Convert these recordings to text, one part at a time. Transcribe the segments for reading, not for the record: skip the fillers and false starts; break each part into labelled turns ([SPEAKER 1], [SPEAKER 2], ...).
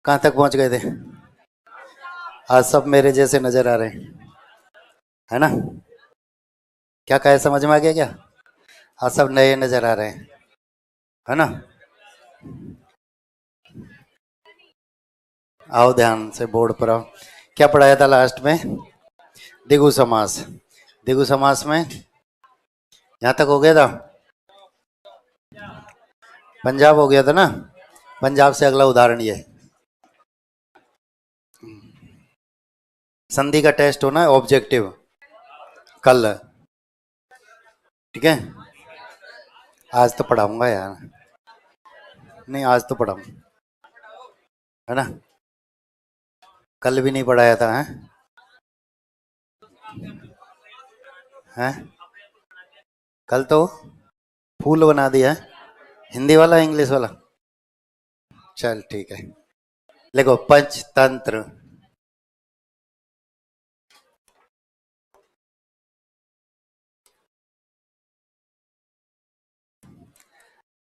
[SPEAKER 1] कहाँ तक पहुंच गए थे? आज सब मेरे जैसे नजर आ रहे हैं, है ना? क्या कहे, समझ में आ गया क्या? आज सब नए नजर आ रहे हैं, है ना? आओ ध्यान से बोर्ड पर आओ। क्या पढ़ाया था लास्ट में? दिगु समास। दिगु समास में यहाँ तक हो गया था। पंजाब हो गया था ना? पंजाब से अगला उदाहरण ये, संधि का टेस्ट होना है ऑब्जेक्टिव कल, ठीक है? आज तो पढ़ाऊंगा यार, नहीं आज तो पढ़ाऊंगा, है ना? कल भी नहीं पढ़ाया था, हैं? कल तो फूल बना दिया है। हिंदी वाला इंग्लिश वाला? चल ठीक है। देखो, पंचतंत्र।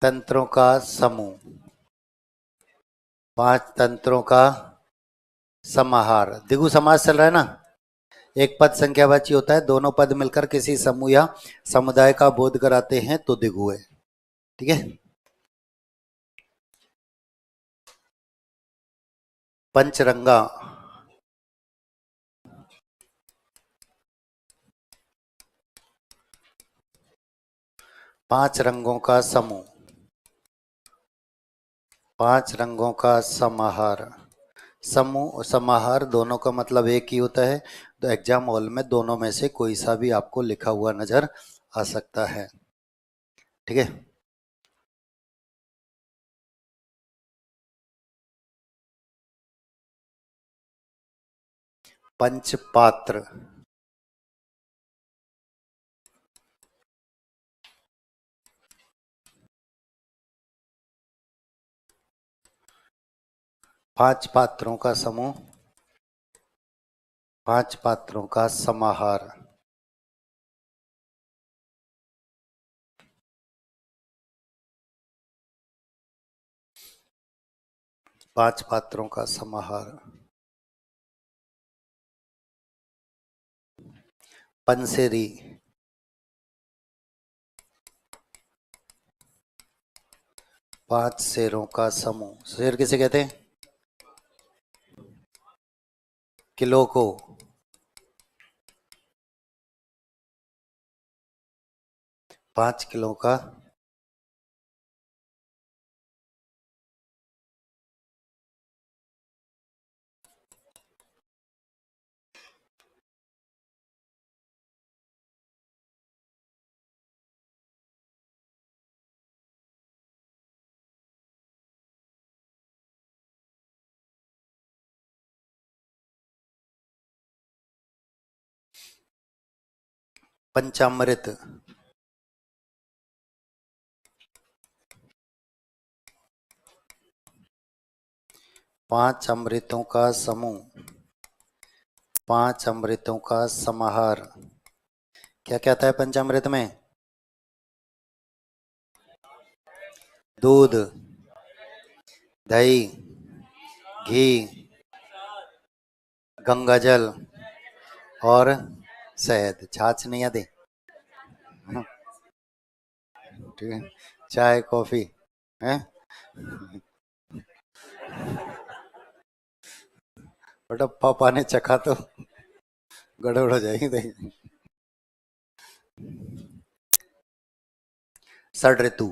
[SPEAKER 1] तंत्रों का समूह, 5 तंत्रों का समाहार। दिगु समास चल रहा है ना? एक पद संख्यावाची होता है, दोनों पद मिलकर किसी समूह या समुदाय का बोध कराते हैं तो दिगु है, ठीक है? पंचरंगा, 5 रंगों का समूह, 5 रंगों का समाहार। समूह समाहार दोनों का मतलब एक ही होता है, तो एग्जाम हॉल में दोनों में से कोई सा भी आपको लिखा हुआ नजर आ सकता है, ठीक है? पंचपात्र, 5 पात्रों का समूह, 5 पात्रों का समाहार। 5 पात्रों का समाहार। पंसेरी, 5 शेरों का समूह। शेर किसे कहते हैं? किलो को। 5 किलो का पंचामृत, 5 अमृतों का समूह, 5 अमृतों का समाहार। क्या कहता है पंचामृत में? दूध, दही, घी, गंगाजल और शहद। छाछ नहीं आती, ठीक है? चाय कॉफी है, बट पापा ने चखा तो गड़बड़ हो जाएगी दही। षड ऋतु,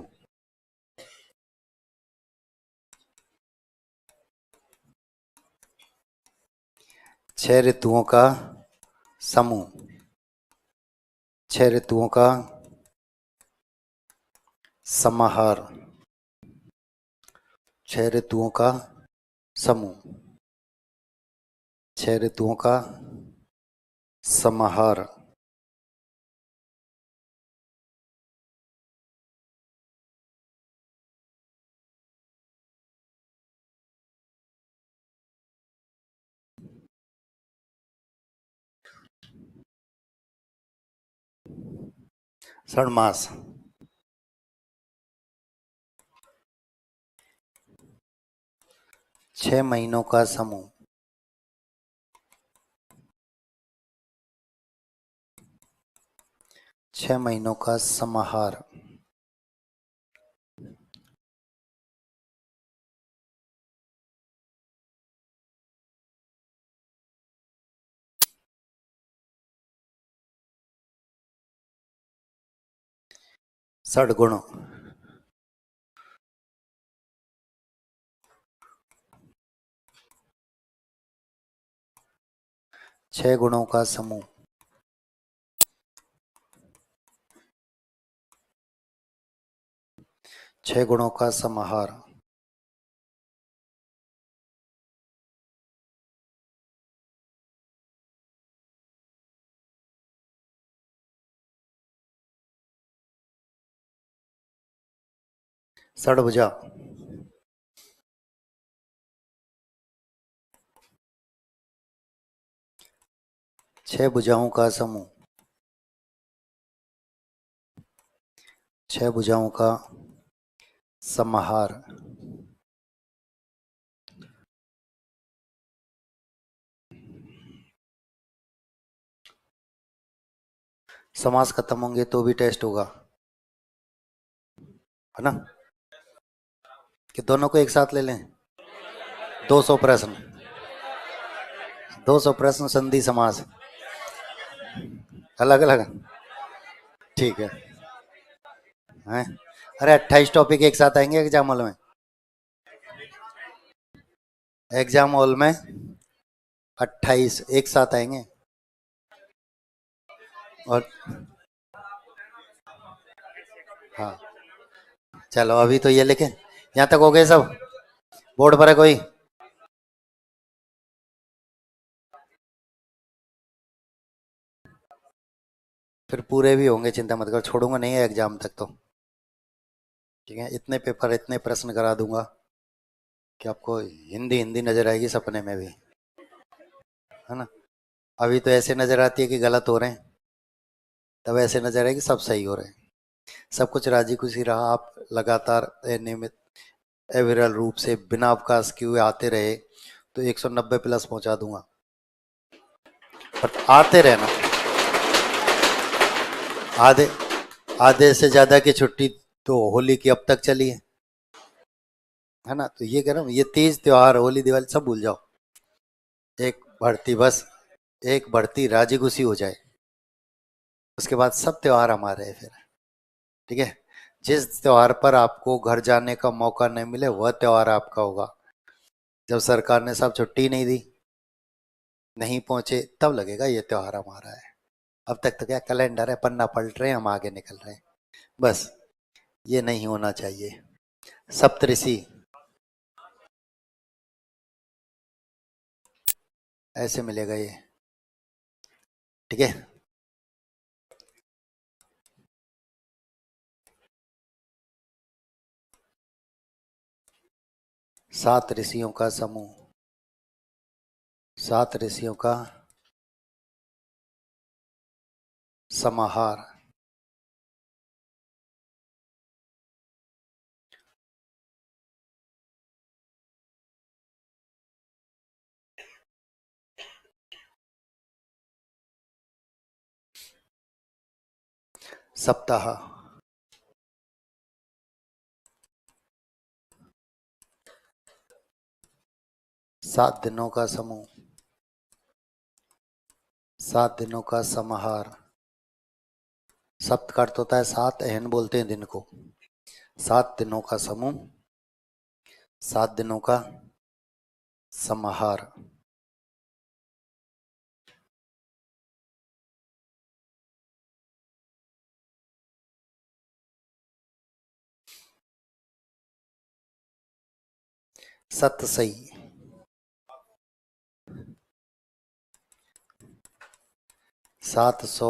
[SPEAKER 1] 6 ऋतुओं का समूह, 6 ऋतुओं का समाहार। 6 ऋतुओं का समूह, 6 ऋतुओं का समाहार। षण्मास, 6 महीनों का समूह, 6 महीनों का समाहार, षडगुण, 6 गुणों का समूह, 6 गुणों का समाहार, षडभुजा, 6 भुजाओं का समूह, 6 भुजाओं का समाहार, समास खत्म होंगे तो भी टेस्ट होगा, है ना? कि दोनों को एक साथ ले लें? 200 प्रश्न, 200 प्रश्न संधि समास अलग अलग, ठीक है हैं? अरे 28 टॉपिक एक साथ आएंगे एग्जाम हॉल में, एग्जाम हॉल में 28 एक साथ आएंगे। और हाँ चलो अभी तो ये लेके यहाँ तक हो गए सब, बोर्ड पर है कोई? फिर पूरे भी होंगे, चिंता मत करो, छोड़ूंगा नहीं है एग्जाम तक तो, ठीक है? इतने पेपर इतने प्रश्न करा दूंगा कि आपको हिंदी हिंदी नजर आएगी सपने में भी, है ना? अभी तो ऐसे नजर आती है कि गलत हो रहे हैं, तब ऐसे नजर आएगी सब सही हो रहे हैं। सब कुछ राजी खुशी रहा, आप लगातार नियमित अविरल रूप से बिना अवकाश किए हुए आते रहे तो 190 प्लस पहुंचा दूंगा, पर आते रहना। आधे आधे से ज्यादा की छुट्टी तो होली की अब तक चली है ना? तो ये कह रहा हूँ, ये तीज त्योहार होली दिवाली सब भूल जाओ, एक भर्ती बस, एक भर्ती राजी खुशी हो जाए, उसके बाद सब त्योहार हमारे हैं फिर, ठीक है? जिस त्योहार पर आपको घर जाने का मौका नहीं मिले वह त्योहार आपका होगा। जब सरकार ने सब छुट्टी नहीं दी, नहीं पहुंचे, तब लगेगा ये त्योहार हमारा है। अब तक तो क्या कैलेंडर है, पन्ना पलट रहे हैं, हम आगे निकल रहे हैं, बस ये नहीं होना चाहिए। सप्तऋषि ऐसे मिलेगा ये, ठीक है? सात ऋषियों का समूह, सात ऋषियों का समाहार, सप्ताह, 7 दिनों का समूह, 7 दिनों का समाहार। सप्त का अर्थ होता है 7, अहन बोलते हैं दिन को। 7 दिनों का समूह, 7 दिनों का समाहार, सतसई, 700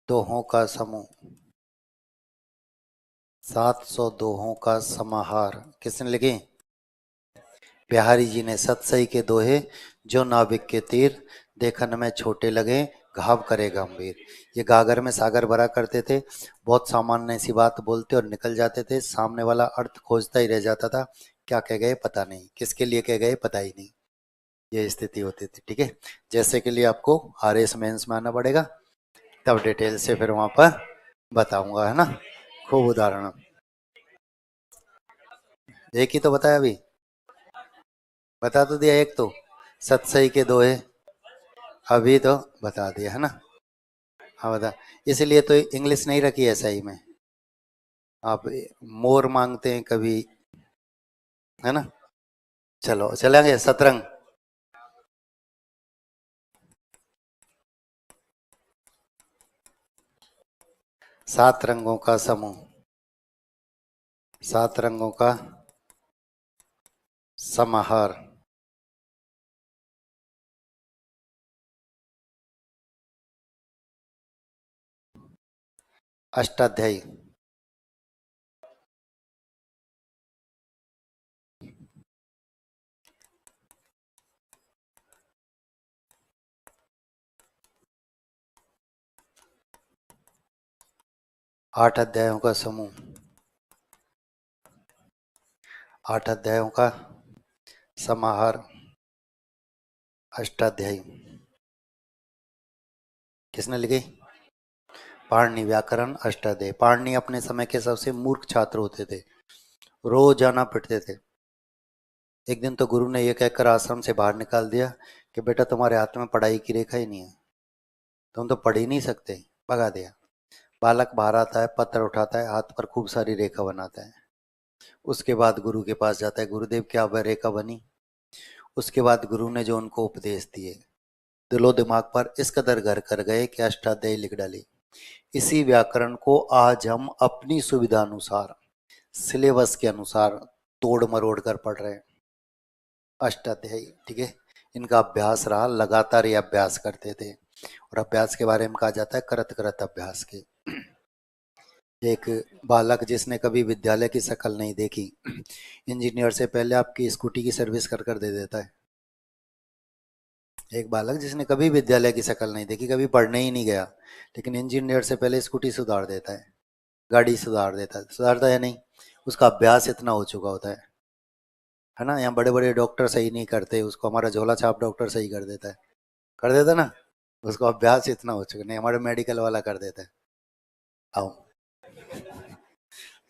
[SPEAKER 1] दोहों का समूह, 700 दोहों का समाहार। किसने लिखी? बिहारी जी ने। सतसई के दोहे, जो नाविक के तीर देखन में छोटे लगे, घाव करे गंभीर। ये गागर में सागर भरा करते थे, बहुत सामान्य सी बात बोलते और निकल जाते थे, सामने वाला अर्थ खोजता ही रह जाता था, क्या कह गए पता नहीं, किसके लिए कह गए पता ही नहीं। ये स्थिति होती थी। ठीक है, जैसे के लिए आपको RS मेंस में आना पड़ेगा, तब डिटेल से फिर वहां पर बताऊंगा, है ना। खूब उदाहरण, एक ही तो बताया अभी, बता तो दिया एक तो, सत सही के दो है, अभी तो बता दिया, है ना। हाँ बता, इसलिए तो इंग्लिश नहीं रखी है सही में, आप मोर मांगते हैं कभी, है ना। चलो चलेंगे सतरंग। सात रंगों का समूह, सात रंगों का समाहार, अष्टाध्यायी, आठ अध्यायों का समूह, आठ अध्यायों का समाहार, अष्टाध्यायी। किसने लिखी? पाणिनि, व्याकरण अष्टाध्यायी। पाणिनि अपने समय के सबसे मूर्ख छात्र होते थे, रोजाना पिटते थे। एक दिन तो गुरु ने यह कहकर आश्रम से बाहर निकाल दिया कि बेटा तुम्हारे हाथ में पढ़ाई की रेखा ही नहीं है, तुम तो पढ़ ही नहीं सकते, भगा दिया। बालक बाहर आता है, पत्थर उठाता है, हाथ पर खूब सारी रेखा बनाता है। उसके बाद गुरु के पास जाता है, गुरुदेव क्या वह रेखा बनी? उसके बाद गुरु ने जो उनको उपदेश दिए, दिलो दिमाग पर इस कदर घर कर गए कि अष्टाध्यायी लिख डाली। इसी व्याकरण को आज हम अपनी सुविधा अनुसार, सिलेबस के अनुसार तोड़ मरोड़ कर पढ़ रहे हैं, अष्टाध्यायी। ठीक है, इनका अभ्यास रहा, लगातार ये अभ्यास करते थे। और अभ्यास के बारे में कहा जाता है करत करत अभ्यास के। एक बालक जिसने कभी विद्यालय की शक्ल नहीं देखी, इंजीनियर से पहले आपकी स्कूटी की सर्विस कर कर दे देता है। एक बालक जिसने कभी विद्यालय की शक्ल नहीं देखी, कभी पढ़ने ही नहीं गया, लेकिन इंजीनियर से पहले स्कूटी सुधार देता है, गाड़ी सुधार देता है, सुधारता है नहीं, उसका अभ्यास इतना हो चुका होता है ना। यहाँ बड़े बड़े डॉक्टर सही नहीं करते, उसको हमारा झोला छाप डॉक्टर सही कर देता है, कर देता ना, उसको अभ्यास इतना हो चुका, नहीं हमारे मेडिकल वाला कर देता है। आओ,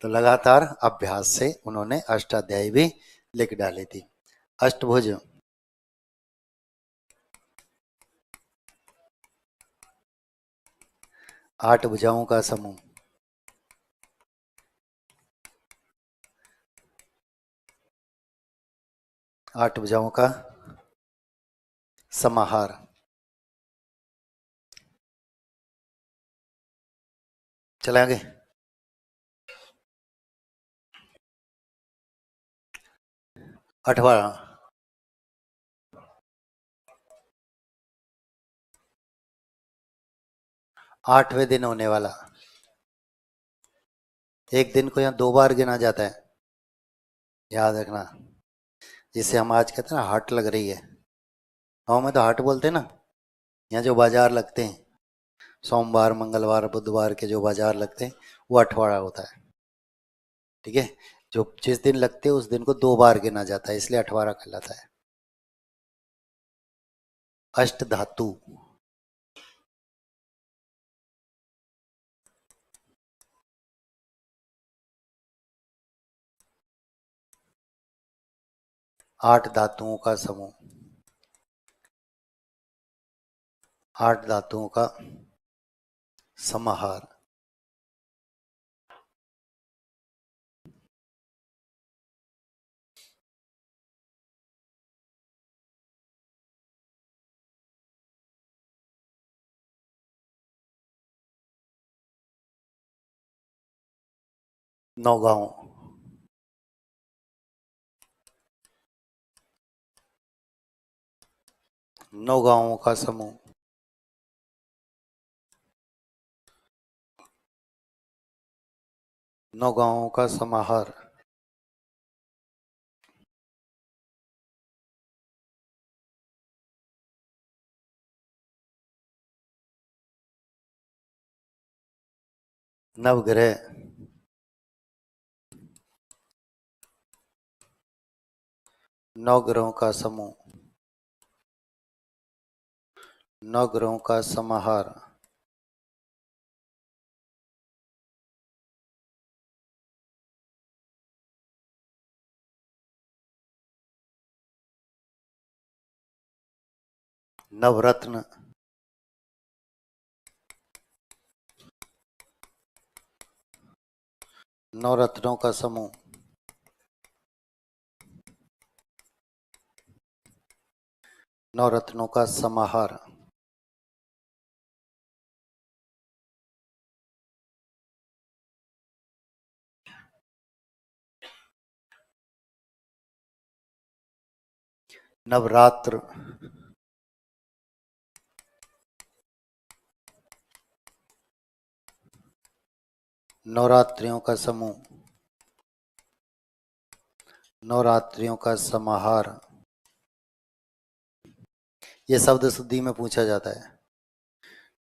[SPEAKER 1] तो लगातार अभ्यास से उन्होंने अष्टाध्यायी भी लिख डाली थी। अष्टभुज, आठ भुजाओं का समूह, आठ भुजाओं का समाहार, चले आगे। अठवा, आठवें दिन होने वाला, एक दिन को यहाँ 2 बार गिना जाता है, याद रखना। जिसे हम आज कहते हैं ना हाट लग रही है, गाँव में तो हाट बोलते हैं ना, यहाँ जो बाजार लगते हैं, सोमवार मंगलवार बुधवार के जो बाजार लगते हैं, वो अठवाड़ा होता है। ठीक है, जो जिस दिन लगते हैं उस दिन को 2 बार गिना जाता है, इसलिए अठवाड़ा कहलाता है। अष्ट धातु, आठ धातुओं का समूह, आठ धातुओं का समाहार, नौगांव, नौगांवों का समूह, नौगांवों का समाहार, नवग्रह, नौ ग्रहों का समूह, नौ ग्रहों का समाहार, नवरत्न, नौ रत्नों का समूह, नौ रत्नों का समाहार, नवरात्र, नवरात्रियों का समूह, नवरात्रियों का समाहार। ये शब्द शुद्धि में पूछा जाता है।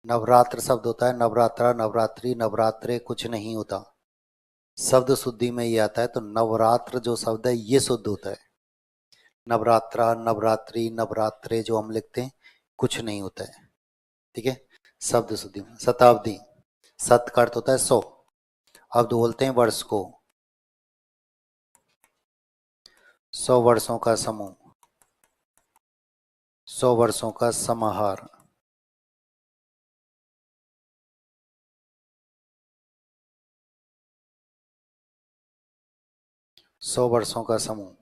[SPEAKER 1] नवरात्र शब्द होता है नवरात्रा, नवरात्रि, नवरात्रे कुछ नहीं होता। शब्द शुद्धि में ये आता है, तो नवरात्र जो शब्द है ये शुद्ध होता है। नवरात्रा, नवरात्रि, नवरात्रे जो हम लिखते हैं कुछ नहीं होता है। ठीक है, शब्द शुद्धि में। शताब्दी, सत का अर्थ होता है 100, अब बोलते हैं वर्ष को। 100 वर्षों का समूह, 100 वर्षों का समाहार, 100 वर्षों का समूह,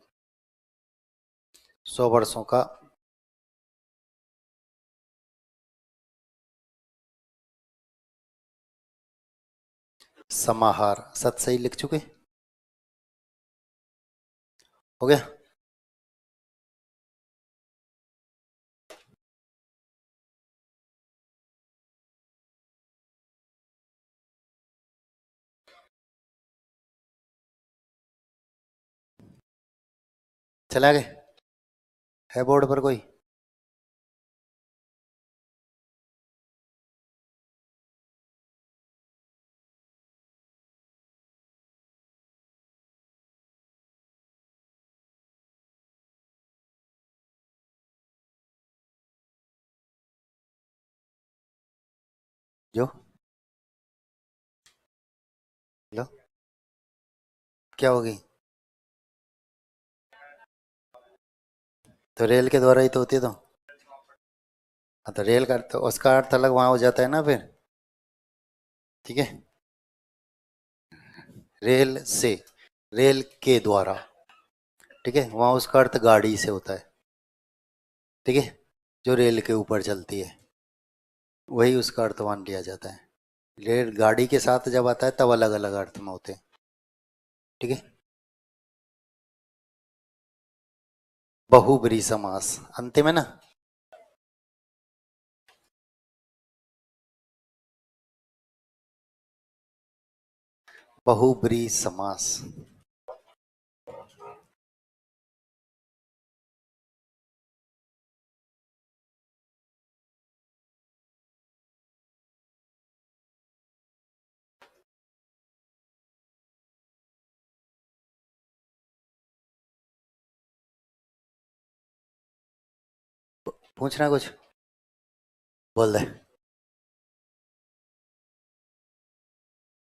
[SPEAKER 1] 100 वर्षों का समाहार। सत सही लिख चुके? हो गया? चला गए? है बोर्ड पर कोई? जो लो, क्या होगी? तो रेल के द्वारा ही तो होती है। तो हाँ, तो रेल का तो उसका अर्थ अलग वहां हो जाता है ना फिर। ठीक है, रेल से, रेल के द्वारा। ठीक है, वहां उसका अर्थ गाड़ी से होता है। ठीक है, जो रेल के ऊपर चलती है वही उसका अर्थ मान लिया जाता है। रेल गाड़ी के साथ जब आता है तब अलग अलग अर्थ में होते हैं। ठीक है, बहुब्रीहि समास अंतिम है ना। बहुब्रीहि समास। पूछना कुछ? बोल दे,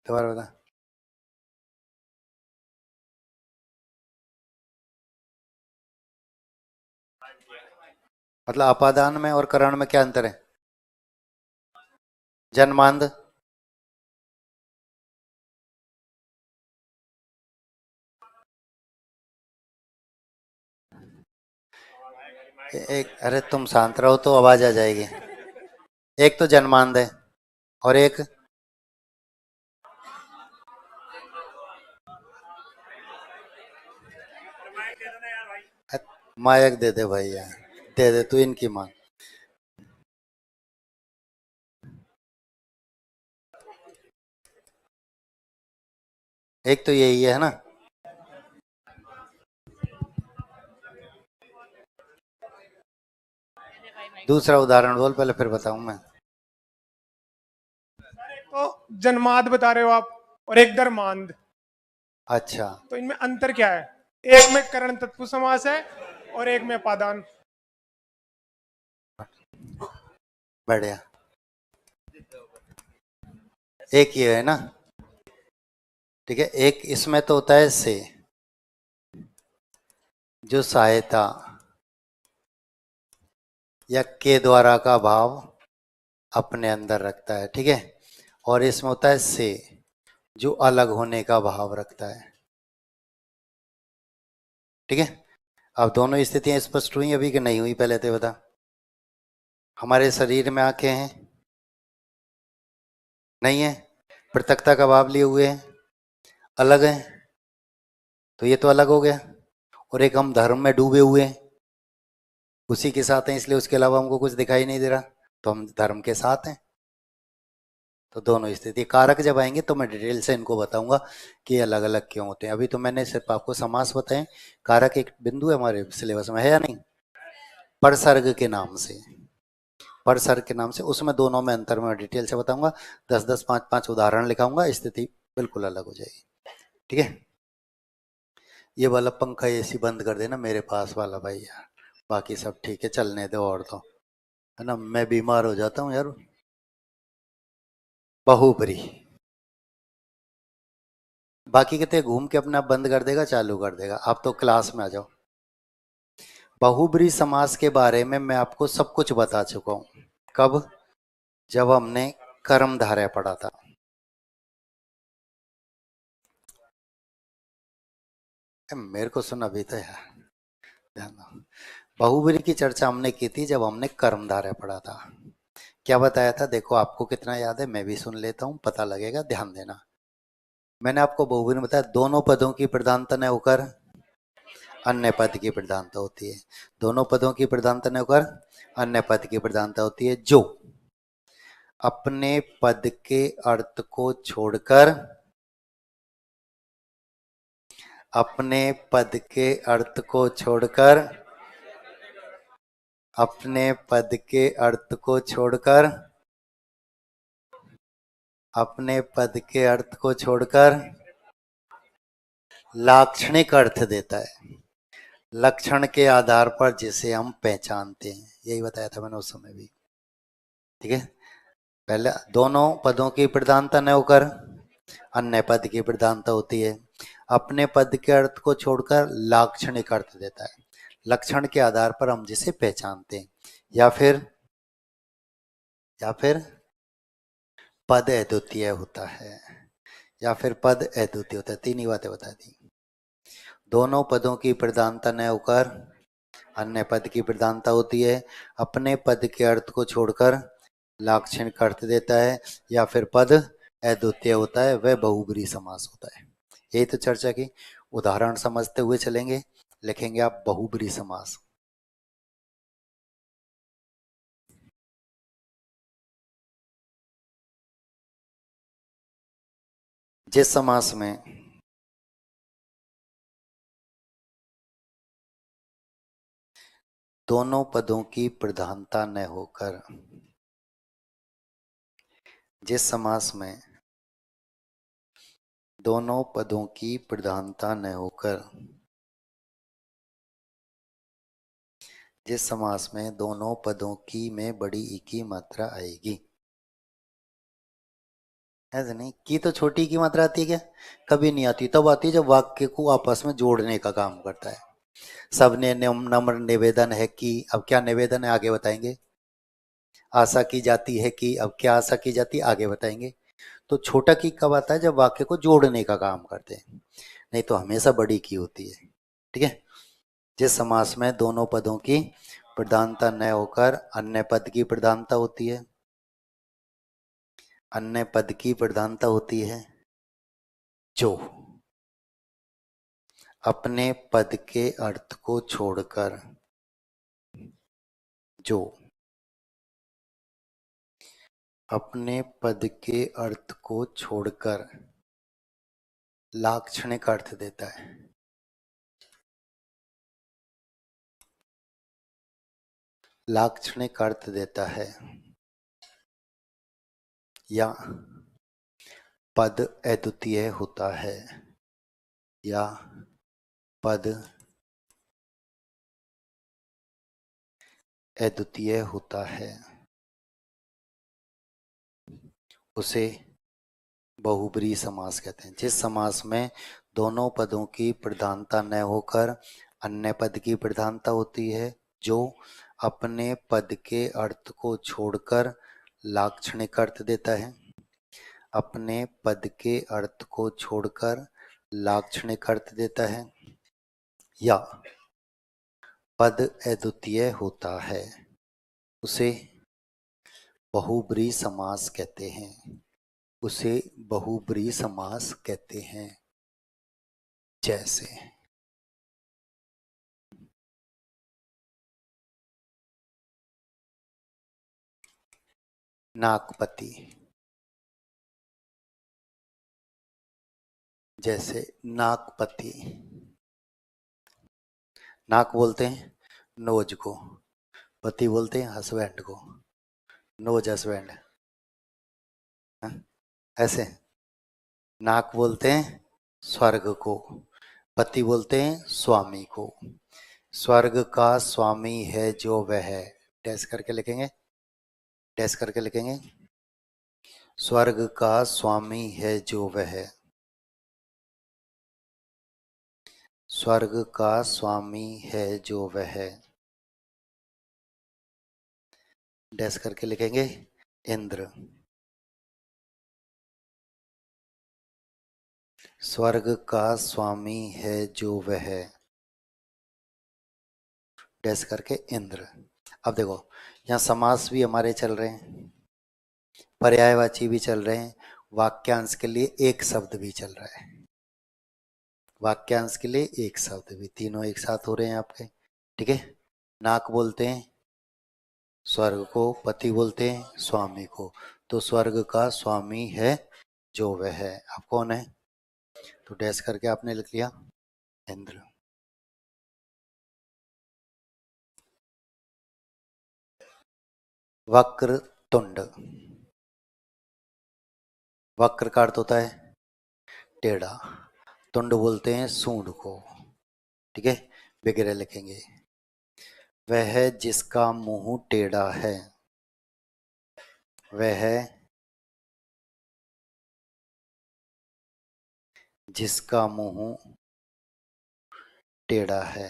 [SPEAKER 1] दोबारा बता। मतलब अपादान में और करण में क्या अंतर है? जन्मांध, एक, अरे तुम शांत रहो तो आवाज आ जाएगी। एक तो जन्मांध है और एक मायक। दे दे भाई यार, दे दे तू इनकी मांग। एक तो यही है ना। दूसरा उदाहरण बोल पहले, फिर बताऊं मैं। तो
[SPEAKER 2] जन्माद बता रहे हो आप, और एक धर्मांध।
[SPEAKER 1] अच्छा,
[SPEAKER 2] तो इनमें अंतर क्या है? एक में करण तत्पुरुष समास है और एक में अपादान।
[SPEAKER 1] बढ़िया। एक ये है ना, ठीक है। एक इसमें तो होता है से, जो सहायता या के द्वारा का भाव अपने अंदर रखता है, ठीक है। और इसमें होता है से, जो अलग होने का भाव रखता है, ठीक है। अब दोनों स्थितियां स्पष्ट हुई अभी कि नहीं हुई, पहले तो बता। हमारे शरीर में आंखें हैं? नहीं है। पृथकता का भाव लिए हुए हैं, अलग है, तो ये तो अलग हो गया। और एक हम धर्म में डूबे हुए हैं, उसी के साथ हैं, इसलिए उसके अलावा हमको कुछ दिखाई नहीं दे रहा, तो हम धर्म के साथ हैं। तो दोनों स्थिति कारक जब आएंगे तो मैं डिटेल से इनको बताऊंगा कि अलग अलग क्यों होते हैं। अभी तो मैंने सिर्फ आपको समास बताएं। कारक एक बिंदु है हमारे सिलेबस में, है या नहीं? परसर्ग के नाम से, परसर्ग के नाम से, उसमें दोनों में अंतर में डिटेल से बताऊंगा। 10-10, 5-5 उदाहरण लिखाऊंगा, स्थिति बिल्कुल अलग हो जाएगी, ठीक है। ये वाला पंखा एसी बंद कर देना मेरे पास वाला भाई यार, बाकी सब ठीक है, चलने दो। और तो है ना, मैं बीमार हो जाता हूँ यार। बहुबरी, बाकी कहते घूम के अपना बंद कर देगा, चालू कर देगा। आप तो क्लास में आ जाओ। बहुब्री समास के बारे में मैं आपको सब कुछ बता चुका हूं। कब? जब हमने कर्मधारय पढ़ा था। मेरे को सुन अभी तो यार, ध्यान दो। बहुब्री की चर्चा हमने की थी जब हमने कर्मधारय पढ़ा था। क्या बताया था देखो, आपको कितना याद है, मैं भी सुन लेता हूं, पता लगेगा, ध्यान देना। मैंने आपको बहुब्री में बताया दोनों पदों की प्रधानता न होकर अन्य पद की प्रधानता होती है। दोनों पदों की प्रधानता न होकर अन्य पद की प्रधानता होती है, जो अपने पद के अर्थ को छोड़कर, अपने पद के अर्थ को छोड़कर, अपने पद के अर्थ को छोड़कर, अपने पद के अर्थ को छोड़कर लाक्षणिक अर्थ देता है, लक्षण के आधार पर जिसे हम पहचानते हैं। यही बताया था मैंने उस समय भी, ठीक है। पहले दोनों पदों की प्रधानता न होकर अन्य पद की प्रधानता होती है। अपने पद के अर्थ को छोड़कर लाक्षणिक अर्थ देता है, लक्षण के आधार पर हम जिसे पहचानते हैं। या फिर पद अद्वितीय होता है, या फिर पद अद्वितीय होता है। तीन ही बातें बता दी। दोनों पदों की प्रधानता न होकर अन्य पद की प्रधानता होती है। अपने पद के अर्थ को छोड़कर लाक्षणिक अर्थ देता है, या फिर पद अद्वितीय होता है, वह बहुब्री समास होता है। यही तो चर्चा की। उदाहरण समझते हुए चलेंगे, लिखेंगे आप बहुब्री समास। जिस समास में दोनों पदों की प्रधानता न होकर, जिस समास में दोनों पदों की प्रधानता न होकर, जिस समास में दोनों पदों की में बड़ी ई की मात्रा आएगी। ऐसे नहीं की तो छोटी की मात्रा आती है क्या? कभी नहीं आती। तब आती है जब वाक्य को आपस में जोड़ने का काम करता है। सबने नम्र निवेदन है कि, अब क्या निवेदन है आगे बताएंगे। आशा की जाती है कि, अब क्या आशा की जाती है आगे बताएंगे। तो छोटा की कब आता है? जब वाक्य को जोड़ने का काम करते हैं, नहीं तो हमेशा बड़ी की होती है, ठीक है। जिस समास में दोनों पदों की प्रधानता न होकर अन्य पद की प्रधानता होती है, अन्य पद की प्रधानता होती है, जो अपने पद के अर्थ को छोड़कर, जो अपने पद के अर्थ को छोड़कर लाक्षणिक अर्थ देता है, लाक्षणिक अर्थ देता है, या पद अद्वितीय होता है या पद अद्वितीय होता है उसे बहुब्रीहि समास कहते हैं। जिस समास में दोनों पदों की प्रधानता न होकर अन्य पद की प्रधानता होती है, जो अपने पद के अर्थ को छोड़कर लाक्षणिक अर्थ देता है, अपने पद के अर्थ को छोड़कर लाक्षणिक अर्थ देता है, या पद अद्वितीय होता है उसे बहुब्रीहि समास कहते हैं, उसे बहुब्रीहि समास कहते हैं। जैसे नागपति, जैसे नागपति, नाक बोलते हैं नोज को, पति बोलते हैं हस्बैंड को, नोज हस्बैंड, ऐसे नाक बोलते हैं स्वर्ग को, पति बोलते हैं स्वामी को। स्वर्ग का स्वामी है जो वह, डैश करके लिखेंगे, डैश करके लिखेंगे, स्वर्ग का स्वामी है जो वह, स्वर्ग का स्वामी है जो वह, डैश करके लिखेंगे इंद्र, स्वर्ग का स्वामी है जो वह, डैश करके इंद्र। अब देखो यहाँ समास भी हमारे चल रहे हैं, पर्यायवाची भी चल रहे हैं, वाक्यांश के लिए एक शब्द भी चल रहा है, वाक्यांश के लिए एक शब्द भी, तीनों एक साथ हो रहे हैं आपके। ठीक है, नाक बोलते हैं स्वर्ग को, पति बोलते हैं स्वामी को, तो स्वर्ग का स्वामी है जो वह है, अब कौन है, तो डैश करके आपने लिख लिया इंद्र। वक्र तुंड, वक्र का अर्थ होता है टेढ़ा, तुंड बोलते हैं सूंड को। ठीक है, वगैरह लिखेंगे, वह जिसका मुंह टेढ़ा है, वह जिसका मुंह टेढ़ा है,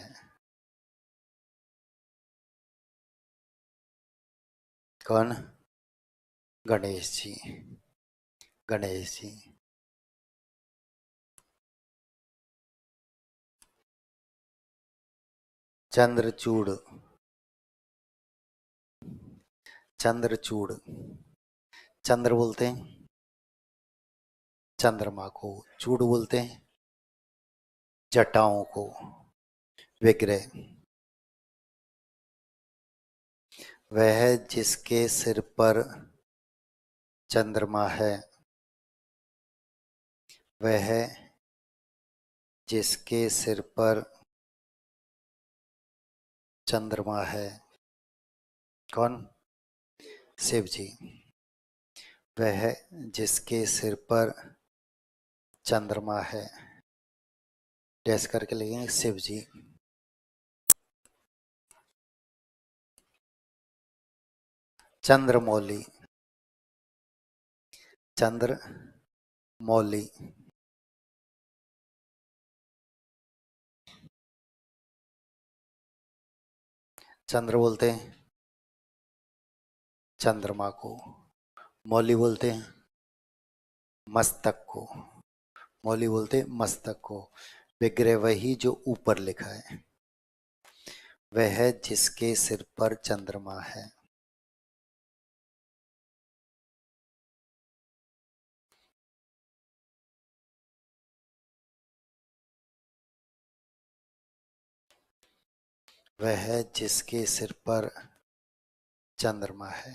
[SPEAKER 1] कौन, गणेश जी, गणेश जी। चंद्रचूड़, चंद्रचूड़, चंद्र बोलते हैं चंद्रमा को, चूड़ बोलते हैं जटाओं को, विग्रह, वह जिसके सिर पर चंद्रमा है, वह जिसके सिर पर चंद्रमा है, कौन, शिव जी, वह जिसके सिर पर चंद्रमा है, डैश करके लिखेंगे शिव जी। चंद्रमौली, चंद्रमौली, चंद्र बोलते हैं चंद्रमा को, मौली बोलते हैं मस्तक को, मौली बोलते हैं मस्तक को, विग्रह वही जो ऊपर लिखा है, वह जिसके सिर पर चंद्रमा है, वह जिसके सिर पर चंद्रमा है।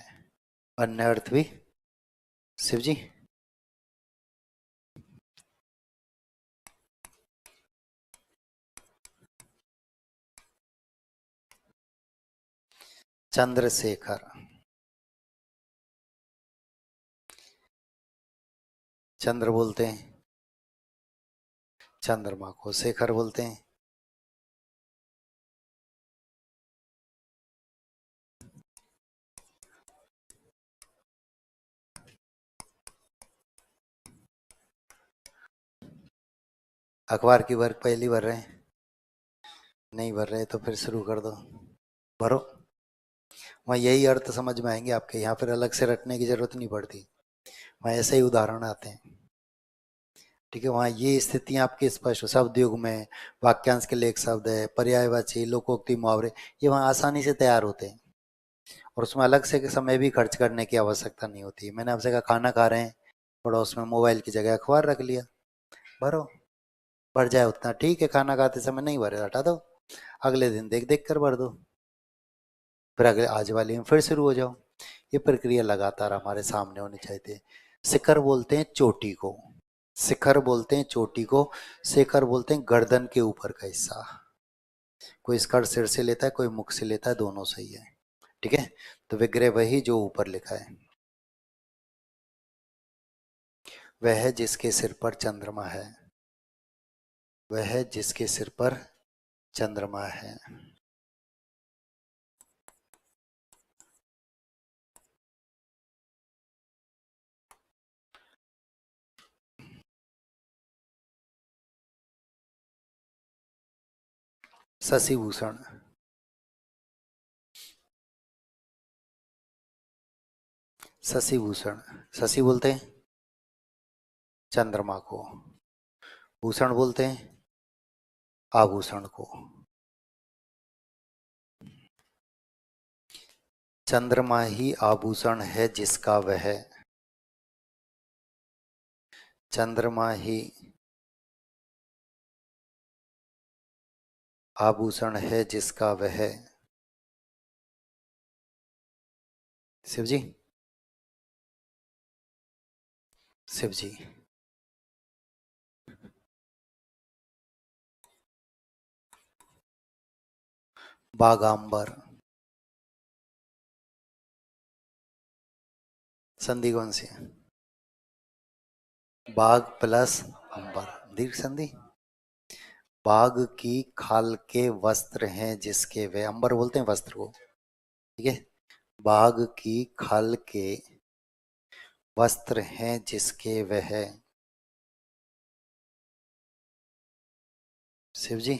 [SPEAKER 1] अन्य अर्थ भी शिव जी, चंद्रशेखर, चंद्र बोलते हैं, चंद्रमा को शेखर बोलते हैं। अखबार की वर्क पहली भर रहे हैं? नहीं भर रहे तो फिर शुरू कर दो, भरो। वहाँ यही अर्थ समझ में आएंगे आपके, यहाँ फिर अलग से रटने की जरूरत नहीं पड़ती, वहाँ ऐसे ही उदाहरण आते हैं। ठीक है, वहाँ ये स्थितियां आपकी स्पष्ट हो। शब्द युग में वाक्यांश के लिए एक शब्द है, पर्यायवाची, लोकोक्ति, मुहावरे, ये वहाँ आसानी से तैयार होते हैं और उसमें अलग से समय भी खर्च करने की आवश्यकता नहीं होती। मैंने आपसे कहा खाना खा रहे हैं, पड़ोस में मोबाइल की जगह अखबार रख लिया, भरो, भर जाए उतना ठीक है। खाना खाते समय नहीं भरे, हटा दो, अगले दिन देख देख कर भर दो, फिर अगले आज वाली में फिर शुरू हो जाओ। ये प्रक्रिया लगातार हमारे सामने होनी चाहिए। शिखर बोलते हैं चोटी को, शिखर बोलते हैं चोटी को, शिखर बोलते हैं गर्दन के ऊपर का हिस्सा। कोई स्कर्ट सिर से लेता है, कोई मुख से लेता है, दोनों सही है। ठीक है, तो विग्रह वही जो ऊपर लिखा है, वह जिसके सिर पर चंद्रमा है, वह जिसके सिर पर चंद्रमा है। शशिभूषण, शशिभूषण, शशि बोलते हैं चंद्रमा को, भूषण बोलते हैं आभूषण को। चंद्रमा ही आभूषण है जिसका वह, चंद्रमा ही आभूषण है जिसका वह। शिव जी, शिव जी, बागांबर, संधि कौन सी है? बाघ प्लस अंबर, दीर्घ संधि। बाघ की खाल के वस्त्र हैं जिसके वे, अंबर बोलते हैं वस्त्र को। ठीक है, बाघ की खाल के वस्त्र हैं जिसके वह। शिव जी,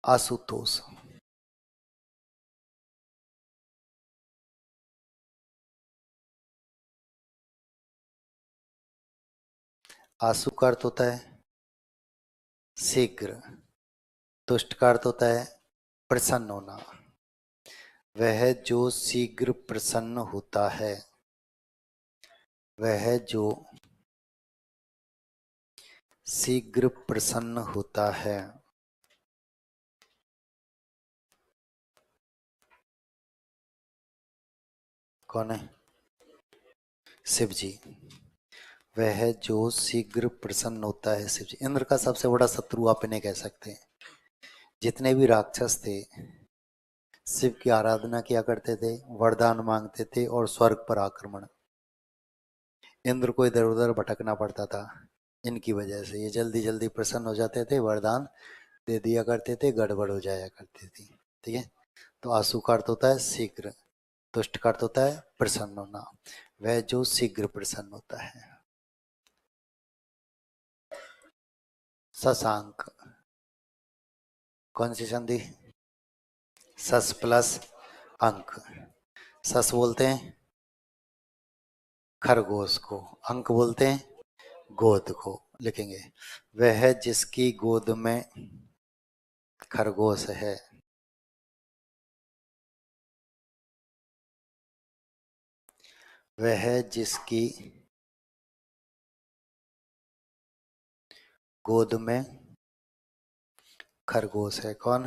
[SPEAKER 1] आशुतोष, आशु का अर्थ होता है शीघ्र, तुष्ट का अर्थ होता है प्रसन्न होना। वह जो शीघ्र प्रसन्न होता है, वह जो शीघ्र प्रसन्न होता है। कौन है? शिव जी, वह जो शीघ्र प्रसन्न होता है, शिव जी। इंद्र का सबसे बड़ा शत्रु आप इन्हें कह सकते हैं। जितने भी राक्षस थे शिव की आराधना किया करते थे, वरदान मांगते थे और स्वर्ग पर आक्रमण। इंद्र को इधर उधर भटकना पड़ता था इनकी वजह से। ये जल्दी जल्दी प्रसन्न हो जाते थे, वरदान दे दिया करते थे, गड़बड़ हो जाया करती थी। ठीक है, तो आशु का अर्थ होता है शीघ्र, तुष्ट का अर्थ होता है प्रसन्न होना, वह जो शीघ्र प्रसन्न होता है। शशांक, कौन सी संधि? सस प्लस अंक। सस बोलते हैं खरगोश को, अंक बोलते हैं गोद को। लिखेंगे वह जिसकी गोद में खरगोश है, वह जिसकी गोद में खरगोश है। कौन?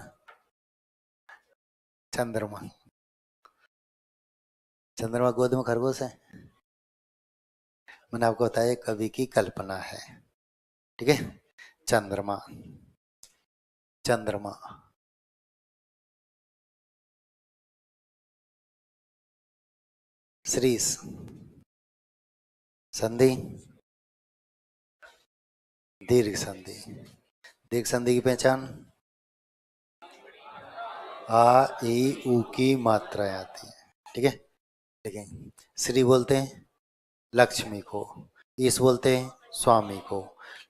[SPEAKER 1] चंद्रमा। चंद्रमा गोद में खरगोश है। मैंने आपको बताया कवि की कल्पना है। ठीक है। चंद्रमा, चंद्रमा। श्रीस, संधि, दीर्घ संधि। दीर्घ संधि की पहचान, आ ई ऊ की मात्राएं आती है, ठीक है। ठीक है। श्री बोलते हैं लक्ष्मी को, ईश बोलते हैं स्वामी को।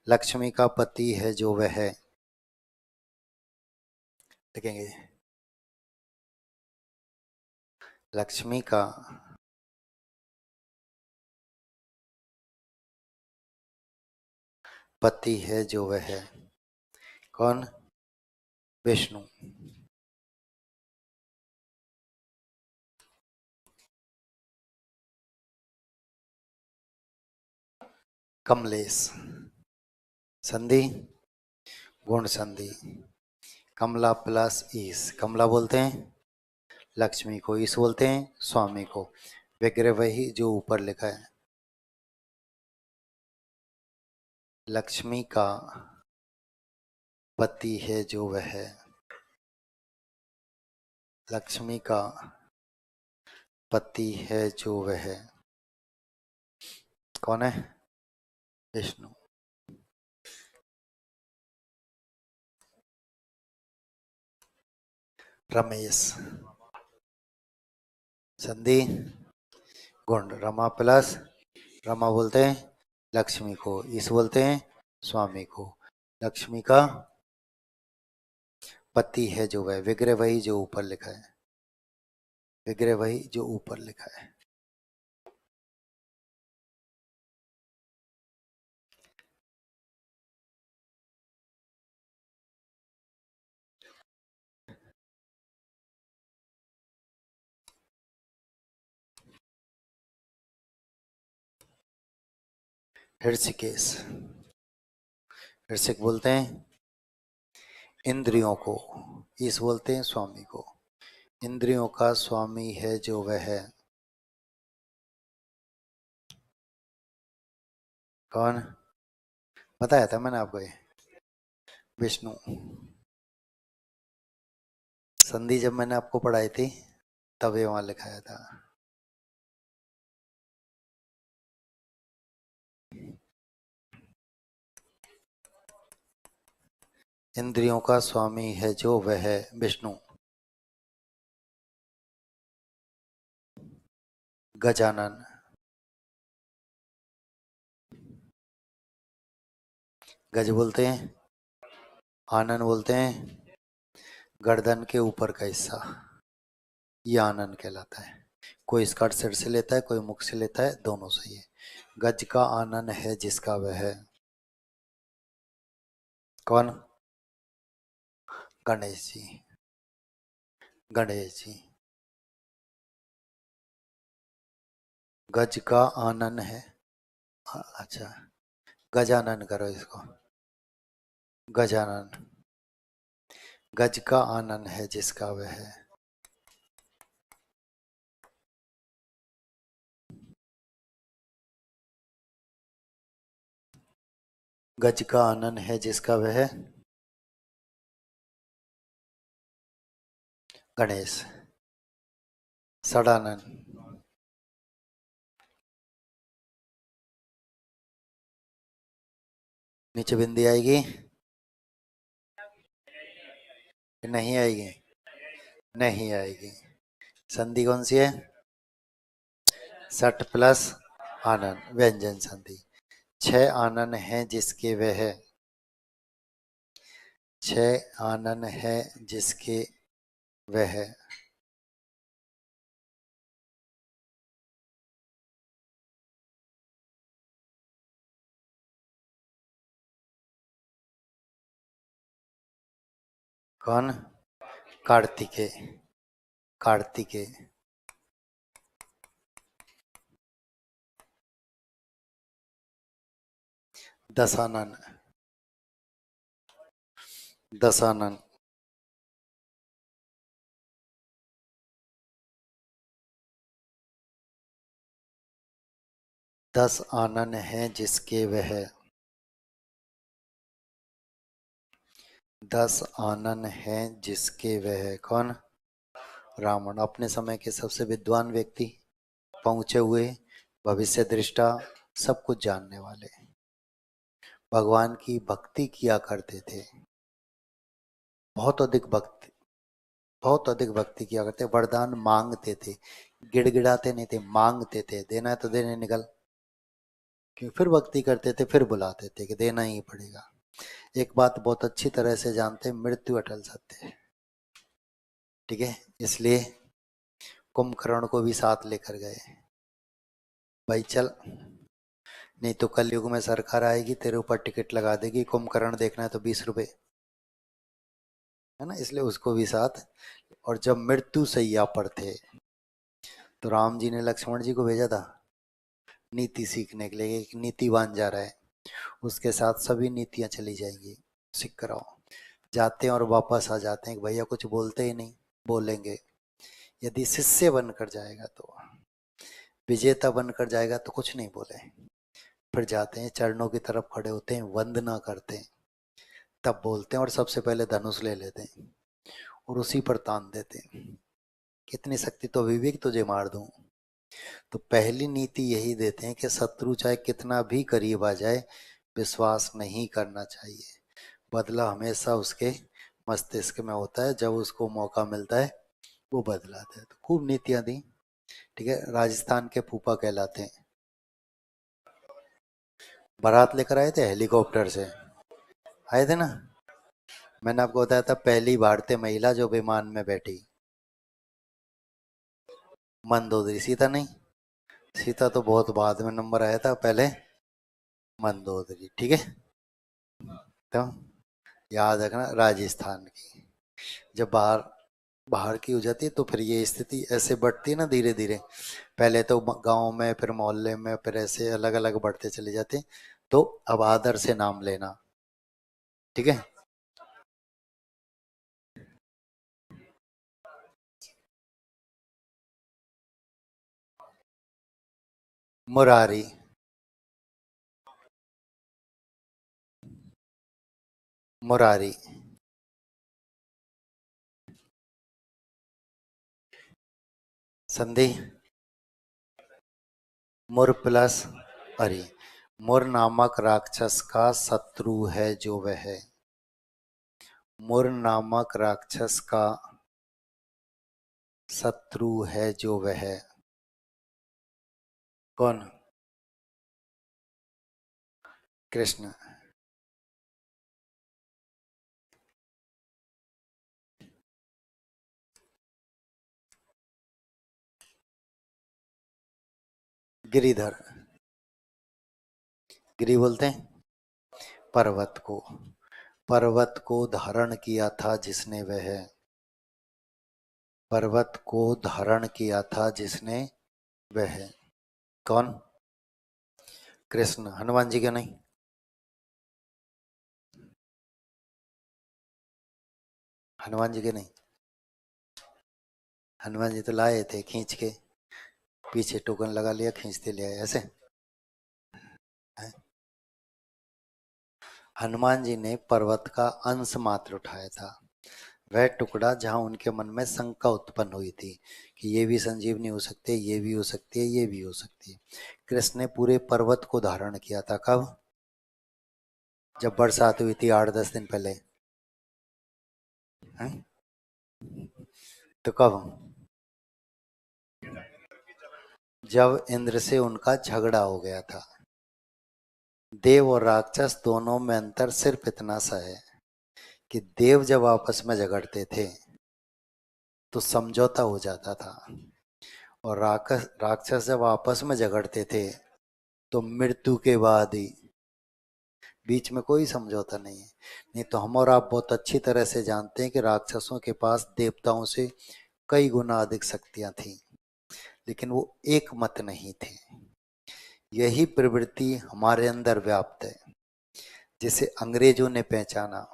[SPEAKER 1] लक्ष्मी का पति है जो वह है, देखेंगे। लक्ष्मी का पति है जो वह है, कौन? विष्णु। कमलेश, संधि गुण संधि। कमला प्लस ईश, कमला बोलते हैं लक्ष्मी को, ईश बोलते हैं स्वामी को। विग्रह वही जो ऊपर लिखा है। लक्ष्मी का पति है जो वह है, लक्ष्मी का पति है जो वह है, कौन है? विष्णु। रमेश, संधि गुण। रमा प्लस, रमा बोलते हैं लक्ष्मी को, इस बोलते हैं स्वामी को। लक्ष्मी का पति है जो वह, विग्रह वही जो ऊपर लिखा है, विग्रह वही जो ऊपर लिखा है। ऋषिकेश, ऋषिक बोलते हैं इंद्रियों को, इस बोलते हैं स्वामी को। इंद्रियों का स्वामी है जो वह है, कौन? बताया था मैंने आपको ये, विष्णु। संधि जब मैंने आपको पढ़ाई थी तब ये वहां लिखाया था। इंद्रियों का स्वामी है जो वह है, विष्णु। गजानन, गज बोलते हैं, आनन बोलते हैं गर्दन के ऊपर का हिस्सा, ये आनन कहलाता है। कोई इसका सिर से लेता है, कोई मुख से लेता है, दोनों सही है। गज का आनन है जिसका वह है, कौन? गणेश जी, गणेश जी। गज का आनन है, अच्छा, गजानन करो इसको, गजानन। गज का आनन है जिसका वह है, गज का आनन है जिसका वह है, गणेश। षडानन, नीचे बिंदी आएगी कि नहीं आएगी? नहीं आएगी। संधि कौन सी है? सट प्लस आनन, व्यंजन संधि। 6 आनन है जिसके वह है, 6 आनन है जिसके वह है, कौन? कार्तिकेय, कार्तिकेय। दशानन, दशानन। 10 आनन है जिसके वह है, 10 आनन हैं जिसके वह कौन? रावण। अपने समय के सबसे विद्वान व्यक्ति, पहुंचे हुए, भविष्य दृष्टा, सब कुछ जानने वाले, भगवान की भक्ति किया करते थे, बहुत अधिक भक्ति, बहुत अधिक भक्ति किया करते, वरदान मांगते थे, गिड़गिड़ाते नहीं थे, मांगते थे, देना है तो देने निकल, क्यों? फिर भक्ति करते थे, फिर बुलाते थे कि देना ही पड़ेगा। एक बात बहुत अच्छी तरह से जानते, मृत्यु अटल सत्य है, ठीक है? इसलिए कुंभकर्ण को भी साथ लेकर गए, भाई चल, नहीं तो कलयुग में सरकार आएगी, तेरे ऊपर टिकट लगा देगी, कुंभकर्ण देखना है तो 20 रुपए, है ना? इसलिए उसको भी साथ। और जब मृत्यु सैया पर थे तो राम जी ने लक्ष्मण जी को भेजा था नीति सीखने के लिए, एक नीतिवान जा रहा है, उसके साथ सभी नीतियां चली जाएंगी, सीख कर आओ। जाते हैं और वापस आ जाते हैं कि भैया कुछ बोलते ही नहीं, बोलेंगे। यदि शिष्य बनकर जाएगा तो, विजेता बनकर जाएगा तो कुछ नहीं बोले, फिर जाते हैं चरणों की तरफ खड़े होते हैं, वंदना करते हैं, तब बोलते हैं, और सबसे पहले धनुष ले लेते हैं और उसी पर तान देते हैं, कितनी शक्ति तो विवेक तुझे मार दूं। तो पहली नीति यही देते हैं कि शत्रु चाहे कितना भी करीब आ जाए, विश्वास नहीं करना चाहिए, बदला हमेशा उसके मस्तिष्क में होता है, जब उसको मौका मिलता है वो बदलाता है। तो खूब नीतियां दी, ठीक है? राजस्थान के फूफा कहलाते हैं, बारात लेकर आए थे हेलीकॉप्टर से, आए थे ना? मैंने आपको बताया था पहली भारतीय महिला जो विमान में बैठी, मंदोदरी। सीता नहीं, सीता तो बहुत बाद में नंबर आया था, पहले मंदोदरी, ठीक है? तो याद रखना, राजस्थान की जब बाहर बाहर की हो जाती है तो फिर ये स्थिति ऐसे बढ़ती है ना धीरे धीरे, पहले तो गांव में, फिर मोहल्ले में, फिर ऐसे अलग अलग बढ़ते चले जाते हैं। तो अब आदर से नाम लेना, ठीक है? मुरारी, मुरारी, संधि, मुर प्लस अरि, मुर नामक राक्षस का शत्रु है जो वह, मुर नामक राक्षस का शत्रु है जो वह, कौन? कृष्ण। गिरिधर, गिरी बोलते हैं पर्वत को, पर्वत को धारण किया था जिसने वह, पर्वत को धारण किया था जिसने वह, कौन? कृष्ण। हनुमान जी के नहीं, हनुमान जी के नहीं, हनुमान जी तो लाए थे खींच के, पीछे टोकन लगा लिया, खींचते ले आए ऐसे हैं? हनुमान जी ने पर्वत का अंश मात्र उठाया था, वह टुकड़ा जहां उनके मन में शंका उत्पन्न हुई थी कि ये भी संजीवनी हो सकती है, ये भी हो सकती है, ये भी हो सकती है। कृष्ण ने पूरे पर्वत को धारण किया था, कब? जब बरसात हुई थी 8-10 दिन पहले, हैं? तो कब? जब इंद्र से उनका झगड़ा हो गया था। देव और राक्षस दोनों में अंतर सिर्फ इतना सा है कि देव जब आपस में झगड़ते थे तो समझौता हो जाता था, और राक्षस राक्षस जब आपस में झगड़ते थे तो मृत्यु के बाद ही, बीच में कोई समझौता नहीं है। नहीं तो हम और आप बहुत अच्छी तरह से जानते हैं कि राक्षसों के पास देवताओं से कई गुना अधिक शक्तियां थीं, लेकिन वो एक मत नहीं थे। यही प्रवृत्ति हमारे अंदर व्याप्त है, जिसे अंग्रेजों ने पहचाना,